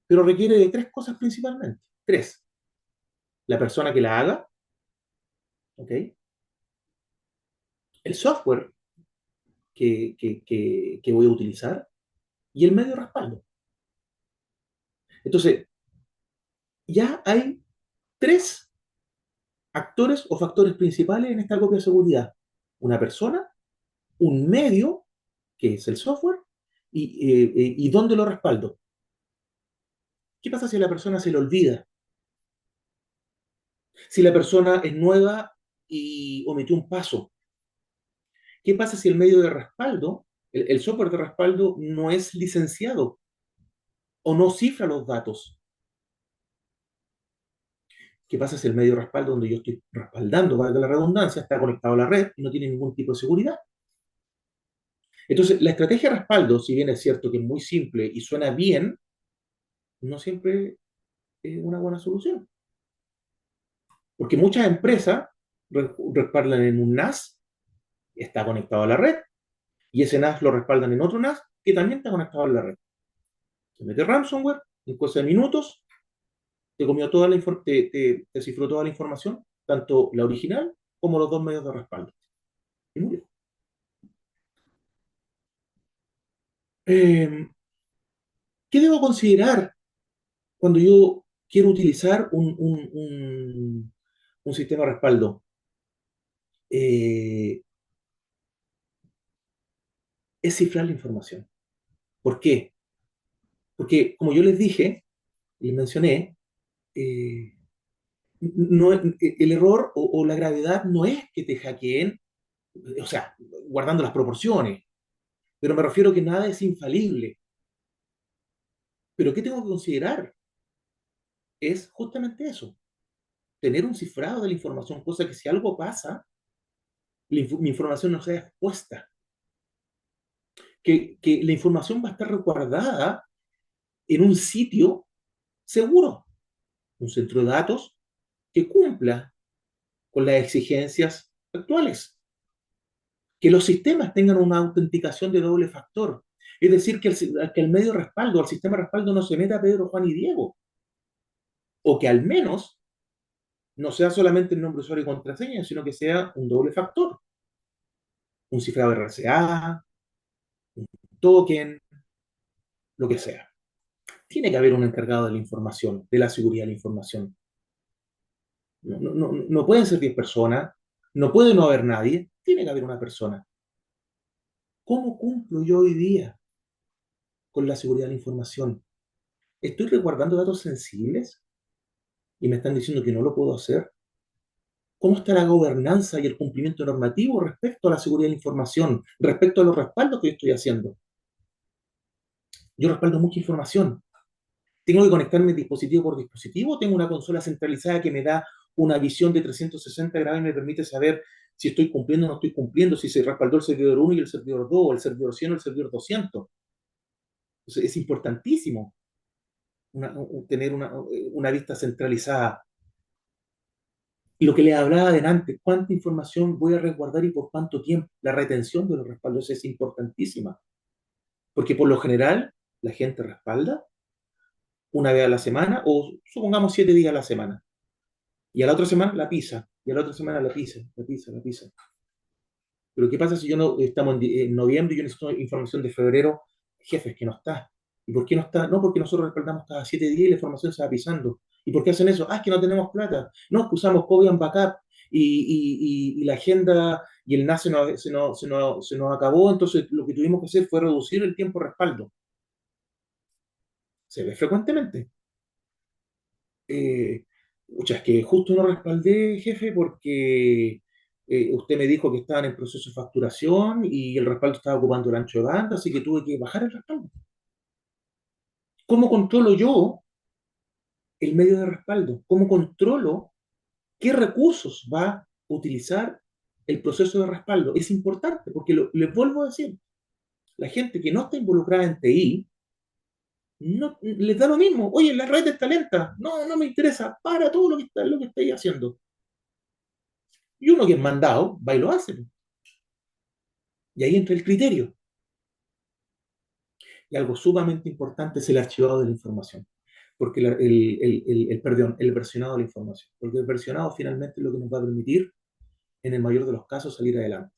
pero requiere de tres cosas principalmente. Tres: la persona que la haga, ¿ok? El software que voy a utilizar y el medio de respaldo. Entonces, ya hay tres actores o factores principales en esta copia de seguridad. Una persona, un medio, que es el software, y dónde lo respaldo. ¿Qué pasa si a la persona se le olvida? Si la persona es nueva y omitió un paso. ¿Qué pasa si el medio de respaldo, el software de respaldo, no es licenciado o no cifra los datos? ¿Qué pasa si el medio de respaldo donde yo estoy respaldando, valga la redundancia, está conectado a la red y no tiene ningún tipo de seguridad? Entonces, la estrategia de respaldo, si bien es cierto que es muy simple y suena bien, no siempre es una buena solución. Porque muchas empresas respaldan en un NAS, está conectado a la red, y ese NAS lo respaldan en otro NAS que también está conectado a la red. Se mete ransomware, en cosa de minutos, te comió toda la te cifró toda la información, tanto la original como los dos medios de respaldo. Y murió. Eh, ¿Qué debo considerar cuando yo quiero utilizar un sistema de respaldo? Eh, es cifrar la información. ¿Por qué? Porque, como yo les dije, les mencioné, eh, no, el error o la gravedad no es que te hackeen, o sea, guardando las proporciones, pero me refiero que nada es infalible. Pero ¿qué tengo que considerar? Es justamente eso, tener un cifrado de la información, cosa que si algo pasa, mi información no sea expuesta, que la información va a estar resguardada en un sitio seguro, un centro de datos que cumpla con las exigencias actuales. Que los sistemas tengan una autenticación de doble factor. Es decir, que el medio respaldo, al sistema de respaldo no se meta Pedro, Juan y Diego. O que al menos no sea solamente el nombre de usuario y contraseña, sino que sea un doble factor. Un cifrado RCA, un token, lo que sea. Tiene que haber un encargado de la información, de la seguridad de la información. No pueden ser 10 personas, no puede no haber nadie, tiene que haber una persona. ¿Cómo cumplo yo hoy día con la seguridad de la información? ¿Estoy resguardando datos sensibles y me están diciendo que no lo puedo hacer? ¿Cómo está la gobernanza y el cumplimiento normativo respecto a la seguridad de la información, respecto a los respaldos que yo estoy haciendo? Yo respaldo mucha información. ¿Tengo que conectarme dispositivo por dispositivo? ¿Tengo una consola centralizada que me da una visión de 360 grados y me permite saber si estoy cumpliendo o no estoy cumpliendo, si se respaldó el servidor 1 y el servidor 2, o el servidor 100 o el servidor 200? Entonces, es importantísimo tener una vista centralizada. Y lo que les hablaba adelante, cuánta información voy a resguardar y por cuánto tiempo. La retención de los respaldos es importantísima, porque por lo general la gente respalda una vez a la semana o supongamos 7 días a la semana. Y a la otra semana la pisa, y a la otra semana la pisa, la pisa, la pisa. Pero ¿qué pasa si yo no estamos en noviembre y yo necesito información de febrero? Jefe, es que no está. ¿Y por qué no está? No, porque nosotros respaldamos cada 7 días y la información se va pisando. ¿Y por qué hacen eso? Ah, es que no tenemos plata. No, que usamos COVID en backup y la agenda y el NAS se nos acabó, entonces lo que tuvimos que hacer fue reducir el tiempo de respaldo. Se ve frecuentemente. Eh, es que justo no respaldé, jefe, porque usted me dijo que estaban en proceso de facturación y el respaldo estaba ocupando el ancho de banda, así que tuve que bajar el respaldo. ¿Cómo controlo yo el medio de respaldo? ¿Cómo controlo qué recursos va a utilizar el proceso de respaldo? Es importante porque les vuelvo a decir, la gente que no está involucrada en TI, no, les da lo mismo. Oye, la red está lenta. No, no me interesa. Para todo lo que estáis haciendo. Y uno que es mandado, va y lo hace. Y ahí entra el criterio. Y algo sumamente importante es el archivado de la información. Porque perdón, el versionado de la información. Porque el versionado finalmente es lo que nos va a permitir, en el mayor de los casos, salir adelante.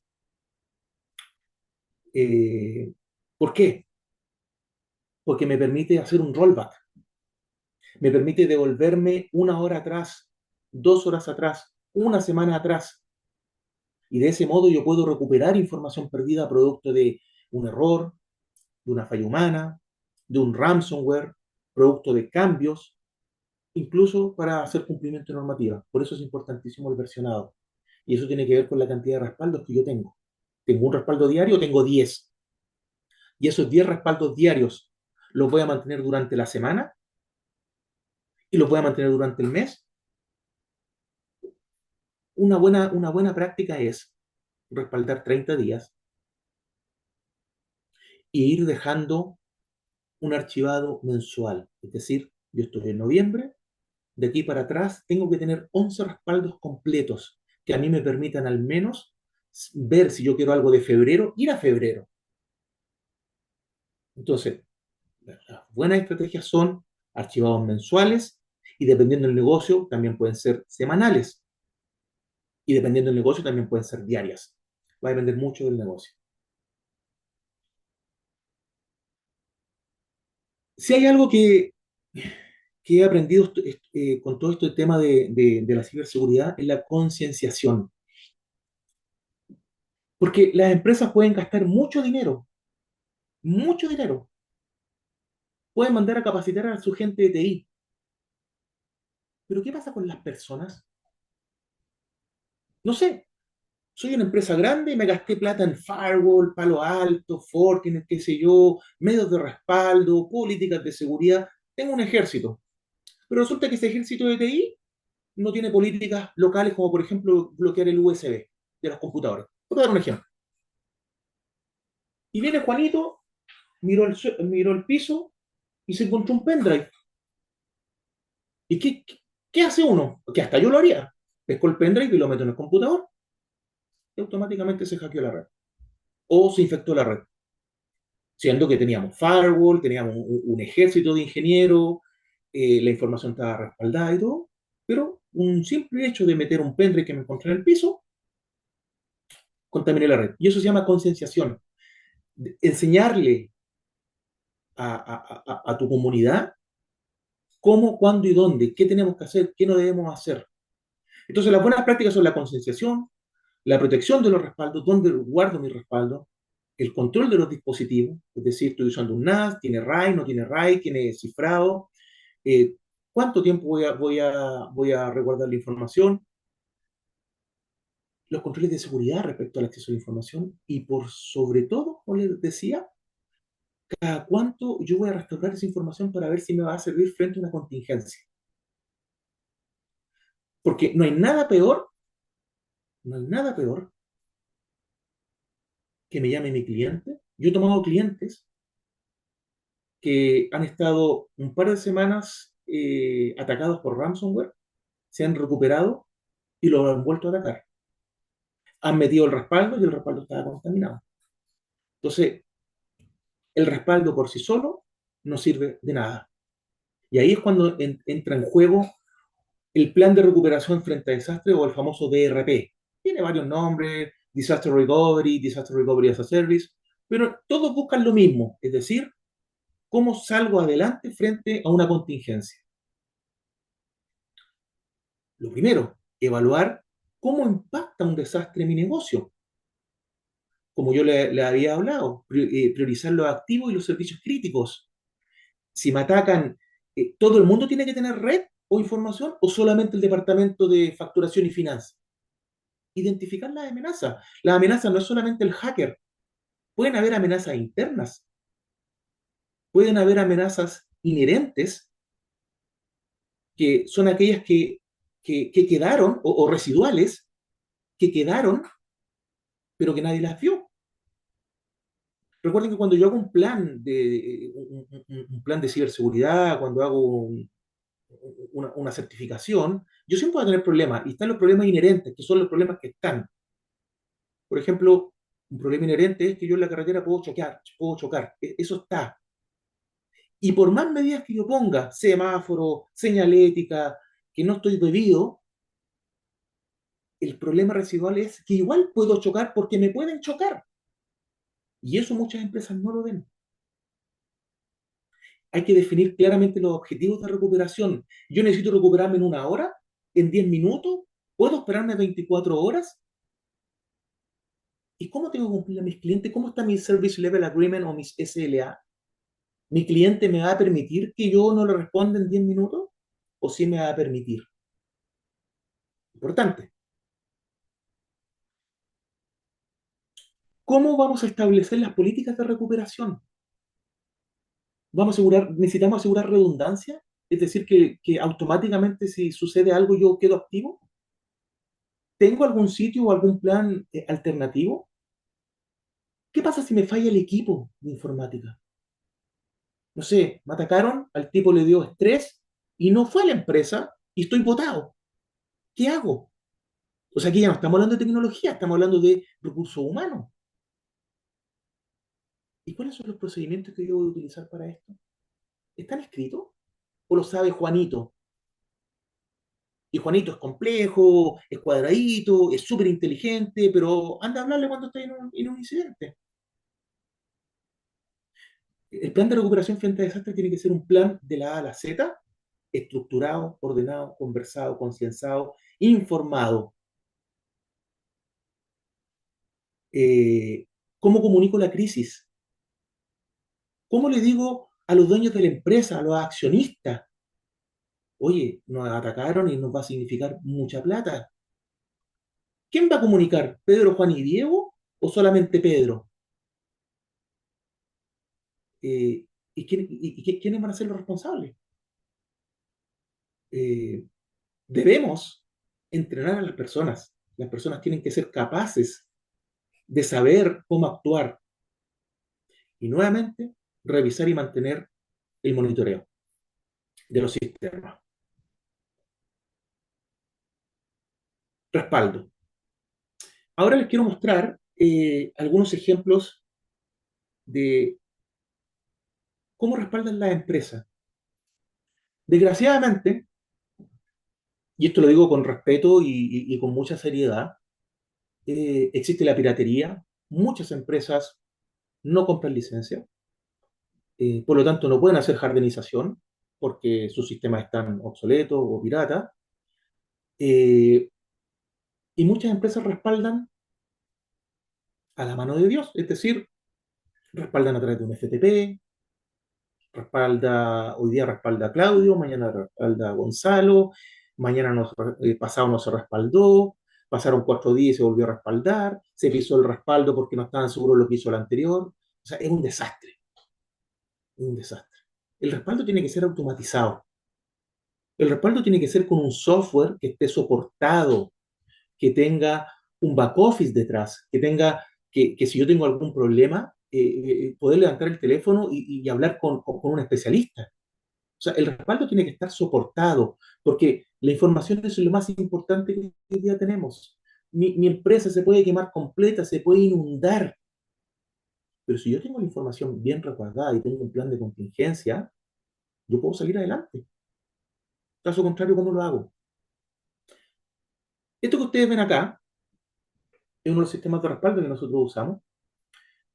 Eh, ¿Por qué? Porque me permite hacer un rollback. Me permite devolverme una hora atrás, 2 horas atrás, una semana atrás. Y de ese modo yo puedo recuperar información perdida producto de un error, de una falla humana, de un ransomware, producto de cambios, incluso para hacer cumplimiento de normativa. Por eso es importantísimo el versionado. Y eso tiene que ver con la cantidad de respaldos que yo tengo. Tengo un respaldo diario, tengo 10. Y esos 10 respaldos diarios los voy a mantener durante la semana y los voy a mantener durante el mes. Una buena práctica es respaldar 30 días e ir dejando un archivado mensual. Es decir, yo estoy en noviembre, de aquí para atrás tengo que tener 11 respaldos completos que a mí me permitan al menos ver si yo quiero algo de febrero, ir a febrero. Entonces, las buenas estrategias son archivados mensuales y dependiendo del negocio también pueden ser semanales y dependiendo del negocio también pueden ser diarias. Va a depender mucho del negocio. Si hay algo que he aprendido con todo este tema de la ciberseguridad es la concienciación. Porque las empresas pueden gastar mucho dinero, pueden mandar a capacitar a su gente de TI. Pero ¿qué pasa con las personas? No sé, soy una empresa grande y me gasté plata en firewall, Palo Alto, Fortinet, qué sé yo, medios de respaldo, políticas de seguridad. Tengo un ejército. Pero resulta que ese ejército de TI no tiene políticas locales como, por ejemplo, bloquear el USB de los computadores. Voy a dar un ejemplo. Y viene Juanito, miró el piso y se encontró un pendrive. ¿Y qué hace uno? Que hasta yo lo haría. Pesco el pendrive y lo meto en el computador y automáticamente se hackeó la red. O se infectó la red. Siendo que teníamos firewall, teníamos un ejército de ingenieros, la información estaba respaldada y todo, pero un simple hecho de meter un pendrive que me encontré en el piso, contaminé la red. Y eso se llama concienciación. Enseñarle a tu comunidad cómo, cuándo y dónde, qué tenemos que hacer, qué no debemos hacer. Entonces, las buenas prácticas son la concienciación, la protección de los respaldos, dónde guardo mi respaldo, el control de los dispositivos, es decir, estoy usando un NAS, tiene RAID, no tiene RAID, tiene cifrado, cuánto tiempo voy a resguardar la información, los controles de seguridad respecto al acceso a la información y por sobre todo, como les decía, cada cuánto yo voy a restaurar esa información para ver si me va a servir frente a una contingencia. Porque no hay nada peor que me llame mi cliente. Yo he tomado clientes que han estado un par de semanas atacados por ransomware, se han recuperado y lo han vuelto a atacar. Han metido el respaldo y el respaldo estaba contaminado. Entonces, el respaldo por sí solo no sirve de nada. Y ahí es cuando entra en juego el plan de recuperación frente a desastre o el famoso DRP. Tiene varios nombres, Disaster Recovery as a Service, pero todos buscan lo mismo, es decir, cómo salgo adelante frente a una contingencia. Lo primero, evaluar cómo impacta un desastre en mi negocio. Como yo le había hablado, priorizar los activos y los servicios críticos. Si me atacan, ¿todo el mundo tiene que tener red o información o solamente el departamento de facturación y finanzas? Identificar las amenazas. Las amenazas no es solamente el hacker, pueden haber amenazas internas, pueden haber amenazas inherentes, que son aquellas que quedaron, o residuales, que quedaron, pero que nadie las vio. Recuerden que cuando yo hago un plan de ciberseguridad, cuando hago una certificación, yo siempre voy a tener problemas, y están los problemas inherentes, que son los problemas que están. Por ejemplo, un problema inherente es que yo en la carretera puedo chocar, eso está. Y por más medidas que yo ponga, semáforo, señalética, que no estoy bebido, el problema residual es que igual puedo chocar porque me pueden chocar. Y eso muchas empresas no lo ven. Hay que definir claramente los objetivos de recuperación. Yo necesito recuperarme en 1 hora, en 10 minutos, puedo esperarme 24 horas. ¿Y cómo tengo que cumplir a mis clientes? ¿Cómo está mi Service Level Agreement o mis SLA? ¿Mi cliente me va a permitir que yo no le responda en 10 minutos? ¿O sí me va a permitir? Importante. ¿Cómo vamos a establecer las políticas de recuperación? Necesitamos asegurar redundancia, es decir, que automáticamente si sucede algo yo quedo activo. ¿Tengo algún sitio o algún plan alternativo? ¿Qué pasa si me falla el equipo de informática? No sé, me atacaron, al tipo le dio estrés y no fue a la empresa y estoy botado. ¿Qué hago? O sea, aquí ya no estamos hablando de tecnología, estamos hablando de recursos humanos. ¿Y cuáles son los procedimientos que yo voy a utilizar para esto? ¿Están escritos? ¿O lo sabe Juanito? Y Juanito es complejo, es cuadradito, es súper inteligente, pero anda a hablarle cuando está en un incidente. El plan de recuperación frente a desastre tiene que ser un plan de la A a la Z, estructurado, ordenado, conversado, concienzado, informado. Eh, ¿Cómo comunico la crisis? ¿Cómo le digo a los dueños de la empresa, a los accionistas? Oye, nos atacaron y nos va a significar mucha plata. ¿Quién va a comunicar? ¿Pedro, Juan y Diego? ¿O solamente Pedro? ¿Quiénes van a ser los responsables? Eh, Debemos entrenar a las personas. Las personas tienen que ser capaces de saber cómo actuar y nuevamente revisar y mantener el monitoreo de los sistemas. Respaldo. Ahora les quiero mostrar algunos ejemplos de cómo respaldan las empresas. Desgraciadamente, y esto lo digo con respeto y con mucha seriedad, existe la piratería, muchas empresas no compran licencia, por lo tanto no pueden hacer jardinización porque sus sistemas están obsoletos o piratas, eh, y muchas empresas respaldan a la mano de Dios, es decir, respaldan a través de un FTP, hoy día respalda a Claudio, mañana respalda a Gonzalo, pasado no se respaldó, pasaron 4 días y se volvió a respaldar, se pisó el respaldo porque no estaban seguros de lo que hizo el anterior. O sea, es un desastre, es un desastre. El respaldo tiene que ser automatizado. El respaldo tiene que ser con un software que esté soportado, que tenga un back office detrás, que si yo tengo algún problema, poder levantar el teléfono y hablar con un especialista. O sea, el respaldo tiene que estar soportado, porque la información es lo más importante que hoy día tenemos. Mi empresa se puede quemar completa, se puede inundar, pero si yo tengo la información bien resguardada y tengo un plan de contingencia, yo puedo salir adelante. Caso contrario, ¿cómo lo hago? Esto que ustedes ven acá es uno de los sistemas de respaldo que nosotros usamos.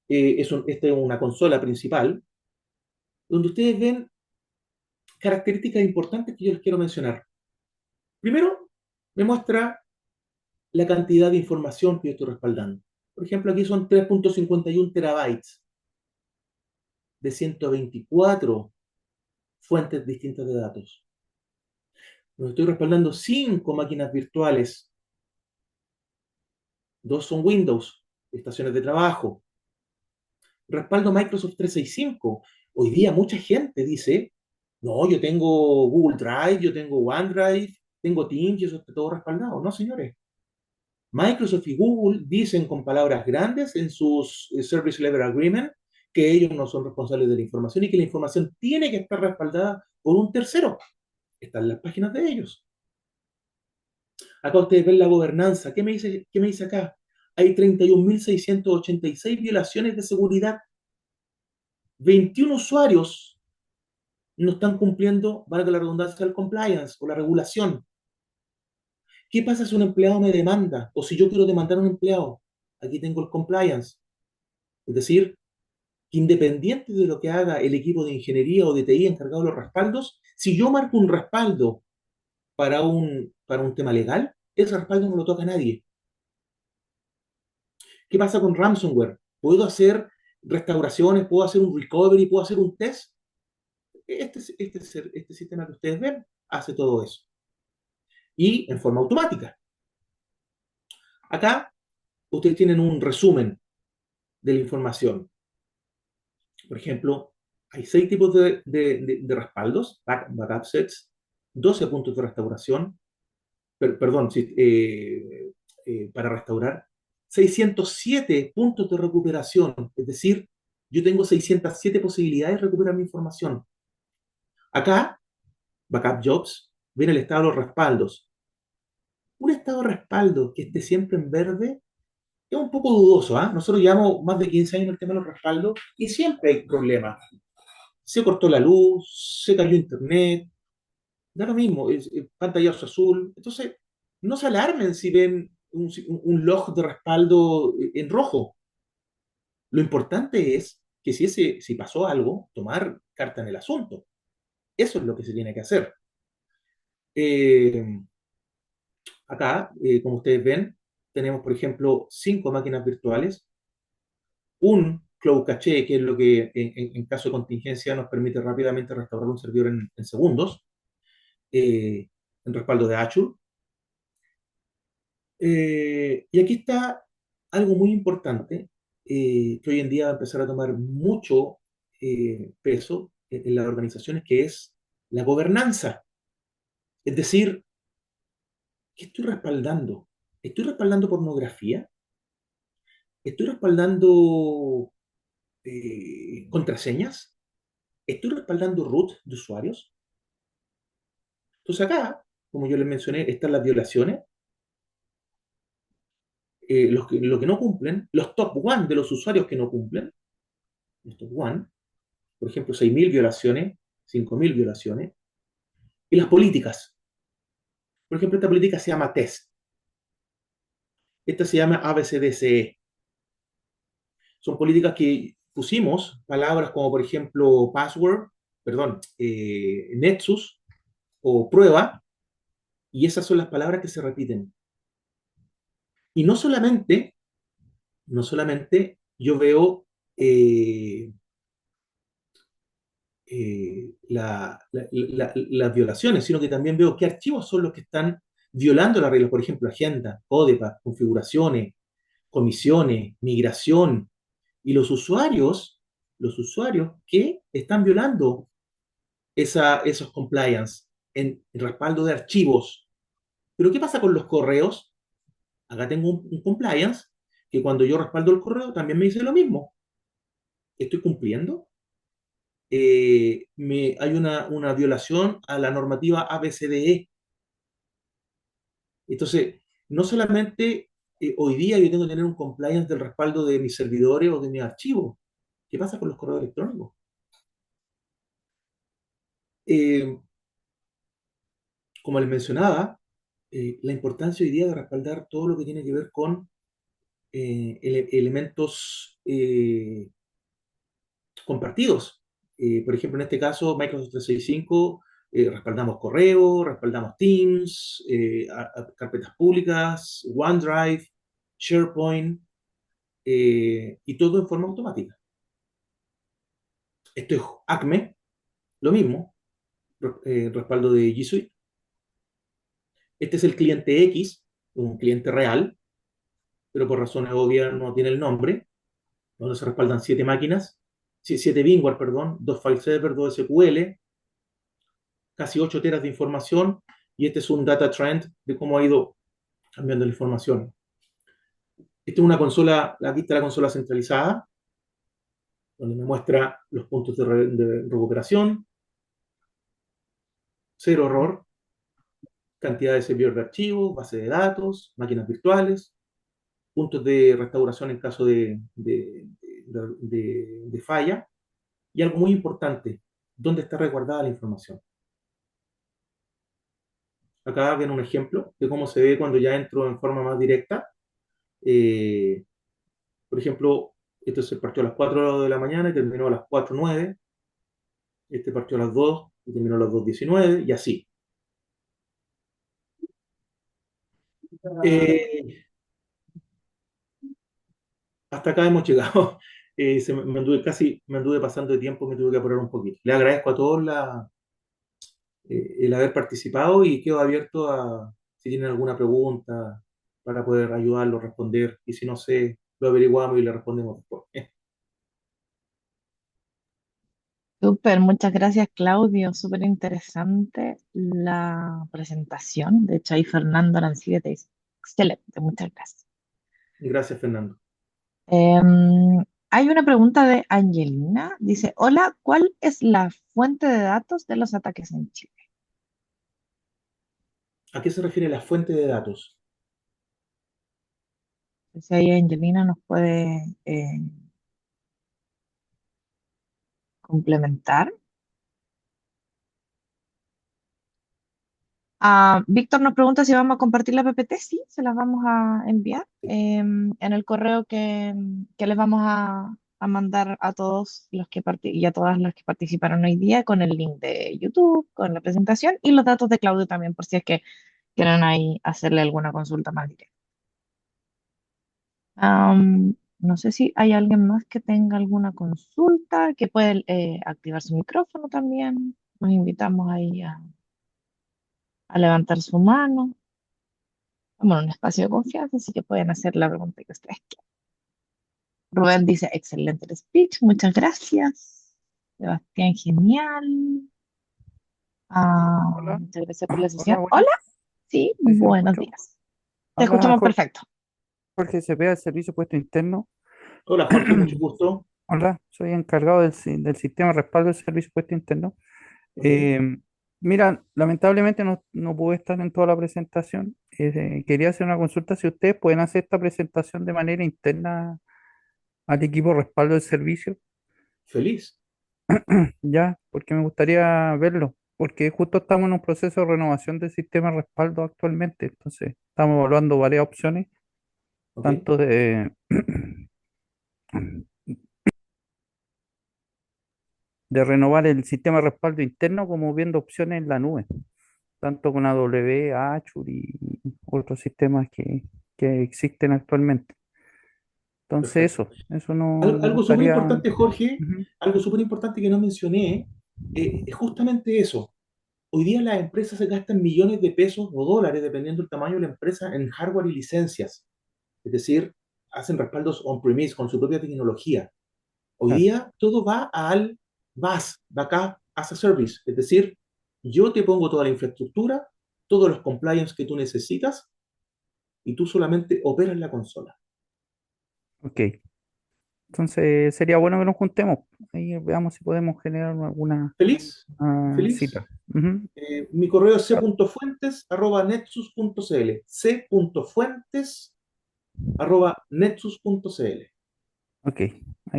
Esta es una consola principal, donde ustedes ven características importantes que yo les quiero mencionar. Primero, me muestra la cantidad de información que yo estoy respaldando. Por ejemplo, aquí son 3.51 terabytes de 124 fuentes distintas de datos. Donde estoy respaldando 5 máquinas virtuales. 2 son Windows, estaciones de trabajo. Respaldo Microsoft 365. Hoy día mucha gente dice No, yo tengo Google Drive, yo tengo OneDrive, tengo Teams y eso está todo respaldado. No, señores. Microsoft y Google dicen con palabras grandes en sus Service Level Agreement que ellos no son responsables de la información y que la información tiene que estar respaldada por un tercero. Están las páginas de ellos. Acá ustedes ven la gobernanza. Qué me dice acá? Hay 31.686 violaciones de seguridad. 21 usuarios no están cumpliendo, valga la redundancia, el compliance o la regulación. ¿Qué pasa si un empleado me demanda? O si yo quiero demandar a un empleado. Aquí tengo el compliance. Es decir, que independiente de lo que haga el equipo de ingeniería o de TI encargado de los respaldos, si yo marco un respaldo para un tema legal, ese respaldo no lo toca a nadie. ¿Qué pasa con ransomware? ¿Puedo hacer restauraciones? ¿Puedo hacer un recovery? ¿Puedo hacer un test? Este sistema que ustedes ven hace todo eso. Y en forma automática. Acá ustedes tienen un resumen de la información. Por ejemplo, hay 6 tipos de respaldos, backup sets, 12 puntos de restauración, perdón, sí, para restaurar, 607 puntos de recuperación, es decir, yo tengo 607 posibilidades de recuperar mi información. Acá, backup jobs, viene el estado de los respaldos. Un estado de respaldo que esté siempre en verde es un poco dudoso, ¿ah? Nosotros llevamos más de 15 años en el tema de los respaldos y siempre hay problemas. Se cortó la luz, se cayó internet, da lo mismo, es pantallazo azul. Entonces, no se alarmen si ven un log de respaldo en rojo. Lo importante es que si pasó algo, tomar carta en el asunto. Eso es lo que se tiene que hacer. Eh, Acá, como ustedes ven, tenemos, por ejemplo, 5 máquinas virtuales, un Cloud Cache, que es lo que en caso de contingencia nos permite rápidamente restaurar un servidor en segundos, en respaldo de Azure. Y aquí está algo muy importante que hoy en día va a empezar a tomar mucho peso en las organizaciones, que es la gobernanza. Es decir, ¿qué estoy respaldando? ¿Estoy respaldando pornografía? ¿Estoy respaldando contraseñas? ¿Estoy respaldando root de usuarios? Entonces acá, como yo les mencioné, están las violaciones, lo que no cumplen, los top one de los usuarios que no cumplen, los top one, por ejemplo, 6.000 violaciones, 5.000 violaciones, y las políticas. Por ejemplo, esta política se llama TEST, esta se llama ABCDCE. Son políticas que pusimos palabras como, por ejemplo, password, perdón, nexus o prueba, y esas son las palabras que se repiten. Y no solamente yo veo las violaciones, sino que también veo qué archivos son los que están violando las reglas, por ejemplo, agenda, CODEPA, configuraciones, comisiones, migración, y los usuarios que están violando esos compliance en respaldo de archivos. Pero ¿qué pasa con los correos? Acá tengo un compliance que cuando yo respaldo el correo también me dice lo mismo. ¿Estoy cumpliendo? Hay una violación a la normativa ABCDE. Entonces, no solamente hoy día yo tengo que tener un compliance del respaldo de mis servidores o de mis archivos. ¿Qué pasa con los correos electrónicos? Eh, Como les mencionaba, la importancia hoy día de respaldar todo lo que tiene que ver con elementos compartidos. Por ejemplo, en este caso, Microsoft 365, respaldamos correo, respaldamos Teams, carpetas públicas, OneDrive, SharePoint, y todo en forma automática. Esto es Acme, lo mismo, respaldo de G Suite. Este es el cliente X, un cliente real, pero por razones obvias no tiene el nombre, donde se respaldan 7 máquinas, 7 VMware, perdón, 2 file server, 2 SQL, casi 8 teras de información y este es un data trend de cómo ha ido cambiando la información. Esta es una consola, aquí está la consola centralizada, donde me muestra los puntos de recuperación, cero error, cantidad de servidores de archivos, base de datos, máquinas virtuales, puntos de restauración en caso de falla, y algo muy importante, dónde está resguardada la información. Acá ven un ejemplo de cómo se ve cuando ya entro en forma más directa. Eh, por ejemplo, esto se partió a las 4 de la mañana y terminó a las 4:09. Este partió a las 2 y terminó a las 2:19 y así. Eh, Hasta acá hemos llegado. Me anduve pasando de tiempo, me tuve que apurar un poquito. Le agradezco a todos el haber participado y quedo abierto a si tienen alguna pregunta para poder ayudarlo, responder. Y si no sé, lo averiguamos y le respondemos después. Súper, muchas gracias, Claudio. Súper interesante la presentación. De hecho, ahí Fernando Arancibia te dice, excelente, muchas gracias. Gracias, Fernando. Hay una pregunta de Angelina. Dice, hola, ¿cuál es la fuente de datos de los ataques en Chile? ¿A qué se refiere la fuente de datos? Si ahí Angelina nos puede complementar. Víctor nos pregunta si vamos a compartir la PPT. Sí, se las vamos a enviar en el correo que les vamos a mandar a todos los que y a todas las que participaron hoy día con el link de YouTube, con la presentación y los datos de Claudio también, por si es que quieren ahí hacerle alguna consulta más directa. No sé si hay alguien más que tenga alguna consulta, que puede activar su micrófono también. Nos invitamos ahí a levantar su mano. Bueno, un espacio de confianza, así que pueden hacer la pregunta que ustedes quieran. Rubén dice, excelente el speech, muchas gracias. Sebastián, genial. Hola, Muchas gracias por la hola, sesión. buenas. Hola, sí, Sí, sí, lo buenos escucho. días. Te Habla escuchamos perfecto. Jorge Cepeda, del Servicio Puesto Interno. Hola, Jorge, mucho gusto. Hola, soy encargado del sistema de respaldo del Servicio Puesto Interno. Ok, Eh, Mira, lamentablemente no pude estar en toda la presentación. Quería hacer una consulta si ustedes pueden hacer esta presentación de manera interna al equipo de respaldo del servicio, feliz. ya, porque me gustaría verlo, porque justo estamos en un proceso de renovación del sistema de respaldo actualmente, entonces estamos evaluando varias opciones Ok, tanto de renovar el sistema de respaldo interno como viendo opciones en la nube, tanto con AWS, Azure y otros sistemas que existen actualmente. Entonces perfecto. eso no me Algo súper gustaría. importante, Jorge, Ujú. algo súper importante que no mencioné, es justamente eso. Hoy día las empresas se gastan millones de pesos o dólares, dependiendo del tamaño de la empresa, en hardware y licencias. Es decir, hacen respaldos on-premise con su propia tecnología. Hoy Claro. día todo va al BaaS, Backup as a Service. Es decir, yo te pongo toda la infraestructura, todos los compliance que tú necesitas y tú solamente operas la consola. Ok, entonces sería bueno que nos juntemos. Ahí veamos si podemos generar alguna ¿Feliz? cita. ¿Feliz? Ujú. Mi correo es c.fuentes@nexus.cl. c.fuentes@nexus.cl. Ok, ahí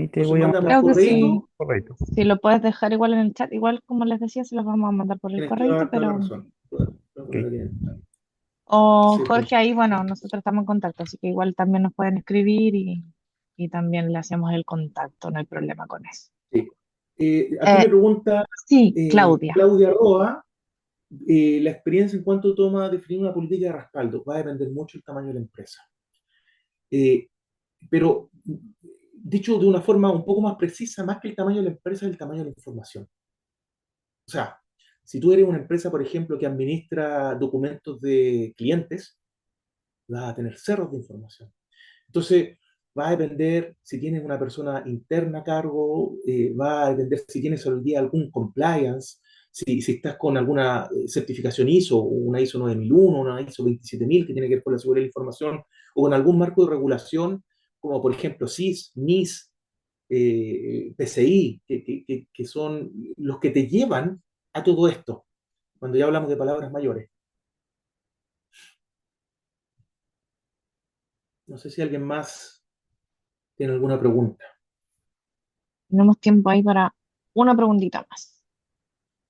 te Entonces voy a mándame mandar un Creo que sí, correíto. correcto. si lo puedes dejar igual en el chat, igual como les decía, se los vamos a mandar por el Tienes correo, toda la pero... razón. Lo voy a Ok, poner aquí en el chat. O Sí, Jorge, ahí, bueno, nosotros estamos en contacto, así que igual también nos pueden escribir y también le hacemos el contacto, no hay problema con eso. sí. Aquí me Eh, pregunta sí, Claudia. Claudia Roa, la experiencia en cuanto toma definir una política de respaldo. Va a depender mucho del tamaño de la empresa. Eh, pero dicho de una forma un poco más precisa, más que el tamaño de la empresa, es el tamaño de la información. O sea, si tú eres una empresa, por ejemplo, que administra documentos de clientes, vas a tener cerros de información. Entonces, va a depender si tienes una persona interna a cargo, va a depender si tienes hoy día algún compliance. si estás con alguna certificación ISO, una ISO 9001, una ISO 27000 que tiene que ver con la seguridad de la información, o con algún marco de regulación, como por ejemplo CIS, NIS, PCI, que son los que te llevan a todo esto, cuando ya hablamos de palabras mayores. No sé si alguien más tiene alguna pregunta. Tenemos tiempo ahí para una preguntita más.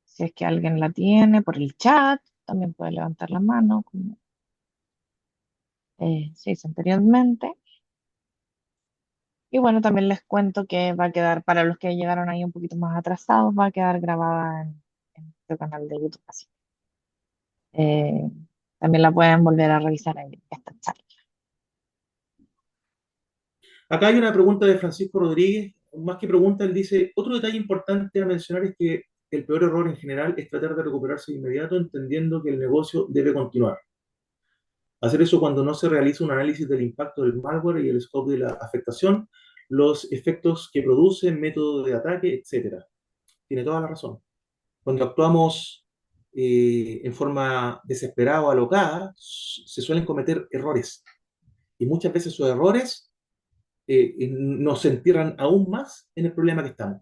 Si es que alguien la tiene por el chat, también puede levantar la mano, como se hizo anteriormente. Y bueno, también les cuento que va a quedar, para los que llegaron ahí un poquito más atrasados, va a quedar grabada en nuestro canal de YouTube. Así. Eh, También la pueden volver a revisar en esta charla. Acá hay una pregunta de Francisco Rodríguez, más que pregunta, él dice, otro detalle importante a mencionar es que el peor error en general es tratar de recuperarse de inmediato entendiendo que el negocio debe continuar. Hacer eso cuando no se realiza un análisis del impacto del malware y el scope de la afectación, los efectos que produce, método de ataque, etcétera. Tiene toda la razón. Cuando actuamos en forma desesperada o alocada, se suelen cometer errores. Y muchas veces esos errores nos entierran aún más en el problema que estamos.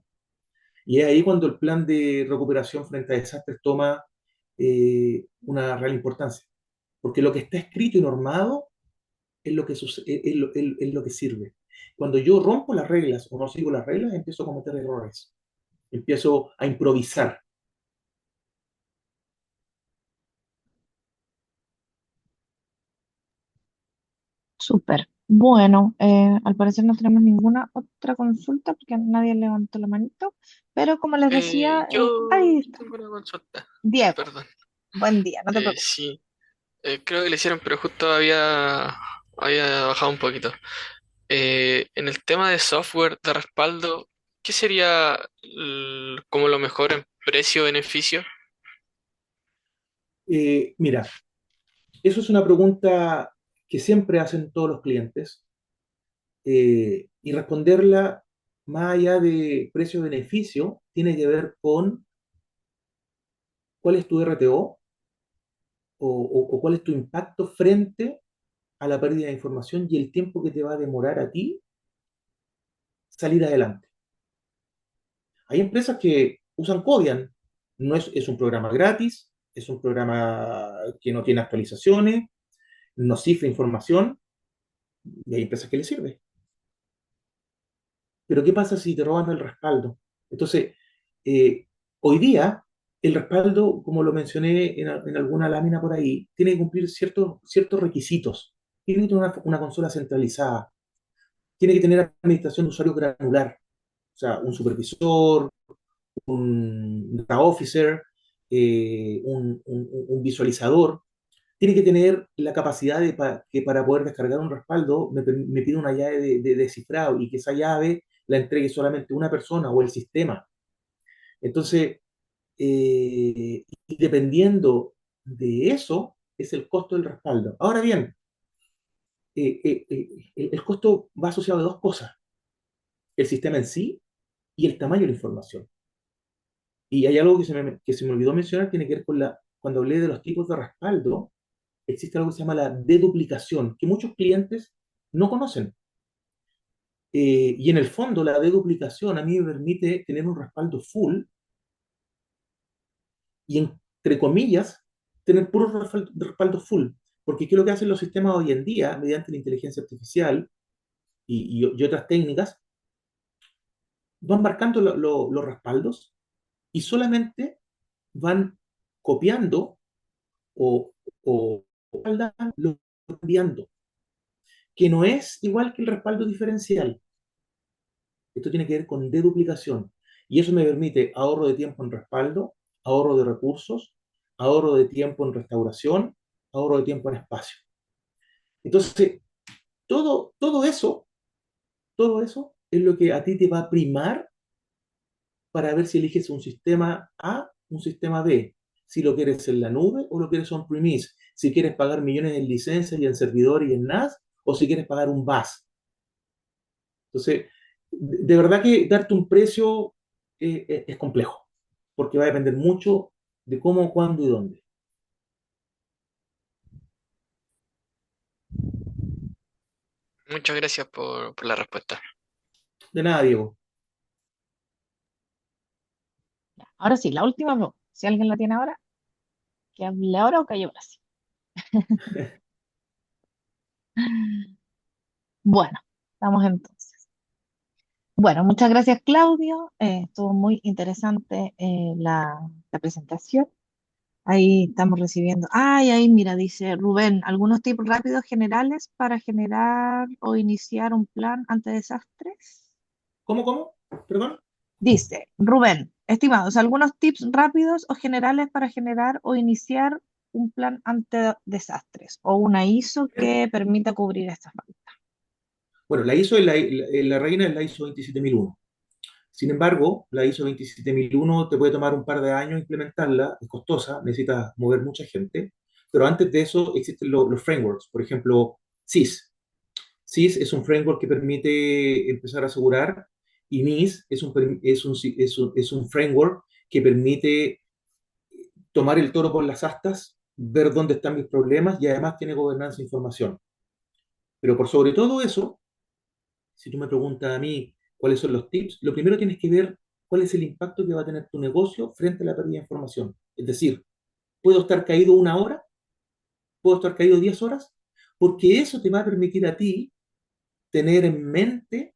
Y es ahí cuando el plan de recuperación frente a desastres toma una real importancia. Porque lo que está escrito y normado es lo que, es lo que sirve. Cuando yo rompo las reglas o no sigo las reglas, empiezo a cometer errores. Empiezo a improvisar. Súper. Bueno, al parecer no tenemos ninguna otra consulta porque nadie levantó la manito, pero como les decía, Yo ahí está. tengo una consulta, Diego, perdón. buen día, no te preocupes. Sí, creo que le hicieron, pero justo había bajado un poquito. En el tema de software de respaldo, ¿qué sería como lo mejor en precio-beneficio? Mira, eso es una pregunta que siempre hacen todos los clientes y responderla más allá de precio-beneficio tiene que ver con cuál es tu RTO o cuál es tu impacto frente a la pérdida de información y el tiempo que te va a demorar a ti salir adelante. Hay empresas que usan Kodian, no es un programa gratis, es un programa que no tiene actualizaciones, no cifra información, y hay empresas que les sirve. Pero ¿qué pasa si te roban el respaldo? Entonces, eh, hoy día, el respaldo, como lo mencioné en alguna lámina por ahí, tiene que cumplir ciertos requisitos. Tiene que tener una consola centralizada, tiene que tener administración de usuario granular, o sea, un supervisor, un data officer, un visualizador. Tiene que tener la capacidad que para poder descargar un respaldo me pide una llave de cifrado y que esa llave la entregue solamente una persona o el sistema. Entonces, y dependiendo de eso, es el costo del respaldo. Ahora bien, el costo va asociado a dos cosas, el sistema en sí y el tamaño de la información. Y hay algo que se me olvidó mencionar, tiene que ver con cuando hablé de los tipos de respaldo, existe algo que se llama la deduplicación, que muchos clientes no conocen. Y en el fondo, la deduplicación a mí me permite tener un respaldo full y, entre comillas, tener puro respaldo full. Porque ¿qué es lo que hacen los sistemas hoy en día, mediante la inteligencia artificial y otras técnicas? Van marcando los respaldos y solamente van copiando o, o lo enviando, que no es igual que el respaldo diferencial. Esto tiene que ver con deduplicación. Y eso me permite ahorro de tiempo en respaldo, ahorro de recursos, ahorro de tiempo en restauración, ahorro de tiempo en espacio. Entonces, todo eso es lo que a ti te va a primar para ver si eliges un sistema A, un sistema B, si lo quieres en la nube o lo quieres on-premise, si quieres pagar millones en licencias y en servidores y en NAS, o si quieres pagar un VAS. Entonces, de verdad que darte un precio es complejo, porque va a depender mucho de cómo, cuándo y dónde. Muchas gracias por la respuesta. De nada, Diego. Ahora sí, la última pregunta. Si alguien la tiene ahora, que hable ahora o que ahora sí. Bueno, estamos entonces. Bueno, muchas gracias, Claudio. Estuvo muy interesante la presentación. Ahí estamos recibiendo. Ay, ahí mira, dice Rubén, algunos tips rápidos generales para generar o iniciar un plan ante desastres. ¿Cómo, cómo? ¿Perdón? Dice Rubén, estimados, algunos tips rápidos o generales para generar o iniciar un plan ante desastres o una ISO que permita cubrir estas faltas. Bueno, la ISO es la reina es la ISO 27001. Sin embargo, la ISO 27001 te puede tomar un par de años implementarla, es costosa, necesitas mover mucha gente, pero antes de eso existen los frameworks, por ejemplo, SIS. SIS es un framework que permite empezar a asegurar y NIS es un framework que permite tomar el toro por las astas, ver dónde están mis problemas y además tiene gobernanza de información. Pero por sobre todo eso, si tú me preguntas a mí cuáles son los tips, lo primero tienes que ver cuál es el impacto que va a tener tu negocio frente a la pérdida de información. Es decir, ¿puedo estar caído una hora? ¿Puedo estar caído 10 horas? Porque eso te va a permitir a ti tener en mente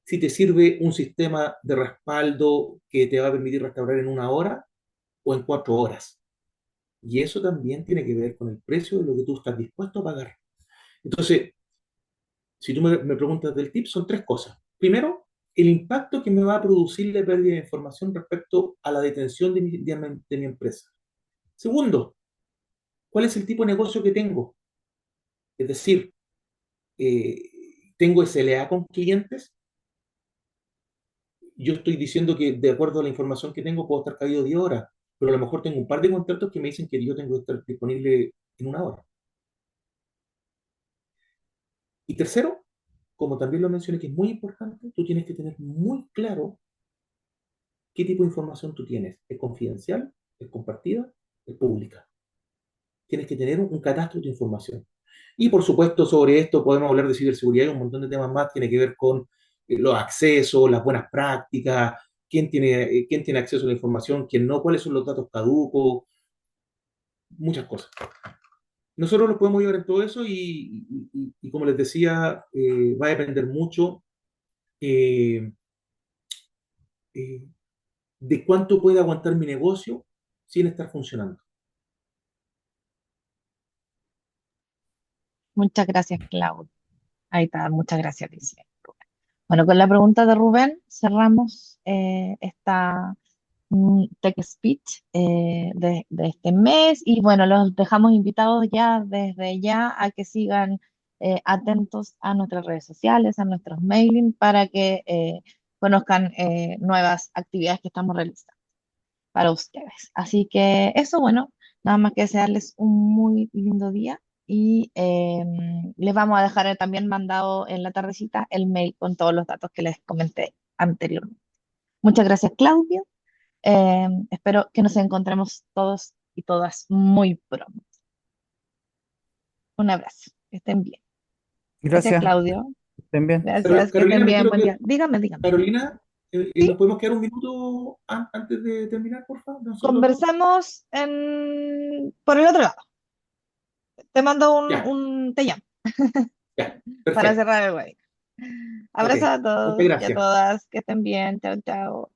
si te sirve un sistema de respaldo que te va a permitir restaurar en una hora o en 4 horas. Y eso también tiene que ver con el precio de lo que tú estás dispuesto a pagar. Entonces, si tú me preguntas del tip, son tres cosas. Primero, el impacto que me va a producir la pérdida de información respecto a la detención de mi empresa. Segundo, ¿cuál es el tipo de negocio que tengo? Es decir, eh, ¿tengo SLA con clientes? Yo estoy diciendo que de acuerdo a la información que tengo puedo estar caído 10 horas, pero a lo mejor tengo un par de contratos que me dicen que yo tengo que estar disponible en una hora. Y tercero, como también lo mencioné, que es muy importante, tú tienes que tener muy claro qué tipo de información tú tienes. ¿Es confidencial? ¿Es compartida? ¿Es pública? Tienes que tener un catastro de información. Y por supuesto, sobre esto podemos hablar de ciberseguridad y un montón de temas más. Tiene que ver con los accesos, las buenas prácticas, quién tiene acceso a la información, quién no, cuáles son los datos caducos, muchas cosas. Nosotros lo podemos llevar en todo eso y como les decía, va a depender mucho eh, eh, de cuánto puede aguantar mi negocio sin estar funcionando. Muchas gracias, Claudio. Ahí está, muchas gracias, dice Rubén. Bueno, con la pregunta de Rubén cerramos esta Tech Speech de este mes y bueno, los dejamos invitados ya desde ya a que sigan atentos a nuestras redes sociales, a nuestros mailing para que conozcan nuevas actividades que estamos realizando para ustedes. Así que eso, bueno, nada más que desearles un muy lindo día y les vamos a dejar también mandado en la tardecita el mail con todos los datos que les comenté anteriormente. Muchas gracias, Claudio. Espero que nos encontremos todos y todas muy pronto. Un abrazo, que estén bien. Gracias, Gracias, Claudio. estén bien. Gracias, que estén Carolina, me bien. quiero Buen que, día. Dígame, dígame. Carolina, ¿nos Sí, podemos quedar un minuto antes de terminar, por favor? Nosotros dos. conversamos por el otro lado. Te mando Ya, te llamo ya, para perfecto. cerrar el webinar. Ok, Abrazos a muchas todos y a gracias. todas, que estén bien. Chao, chao.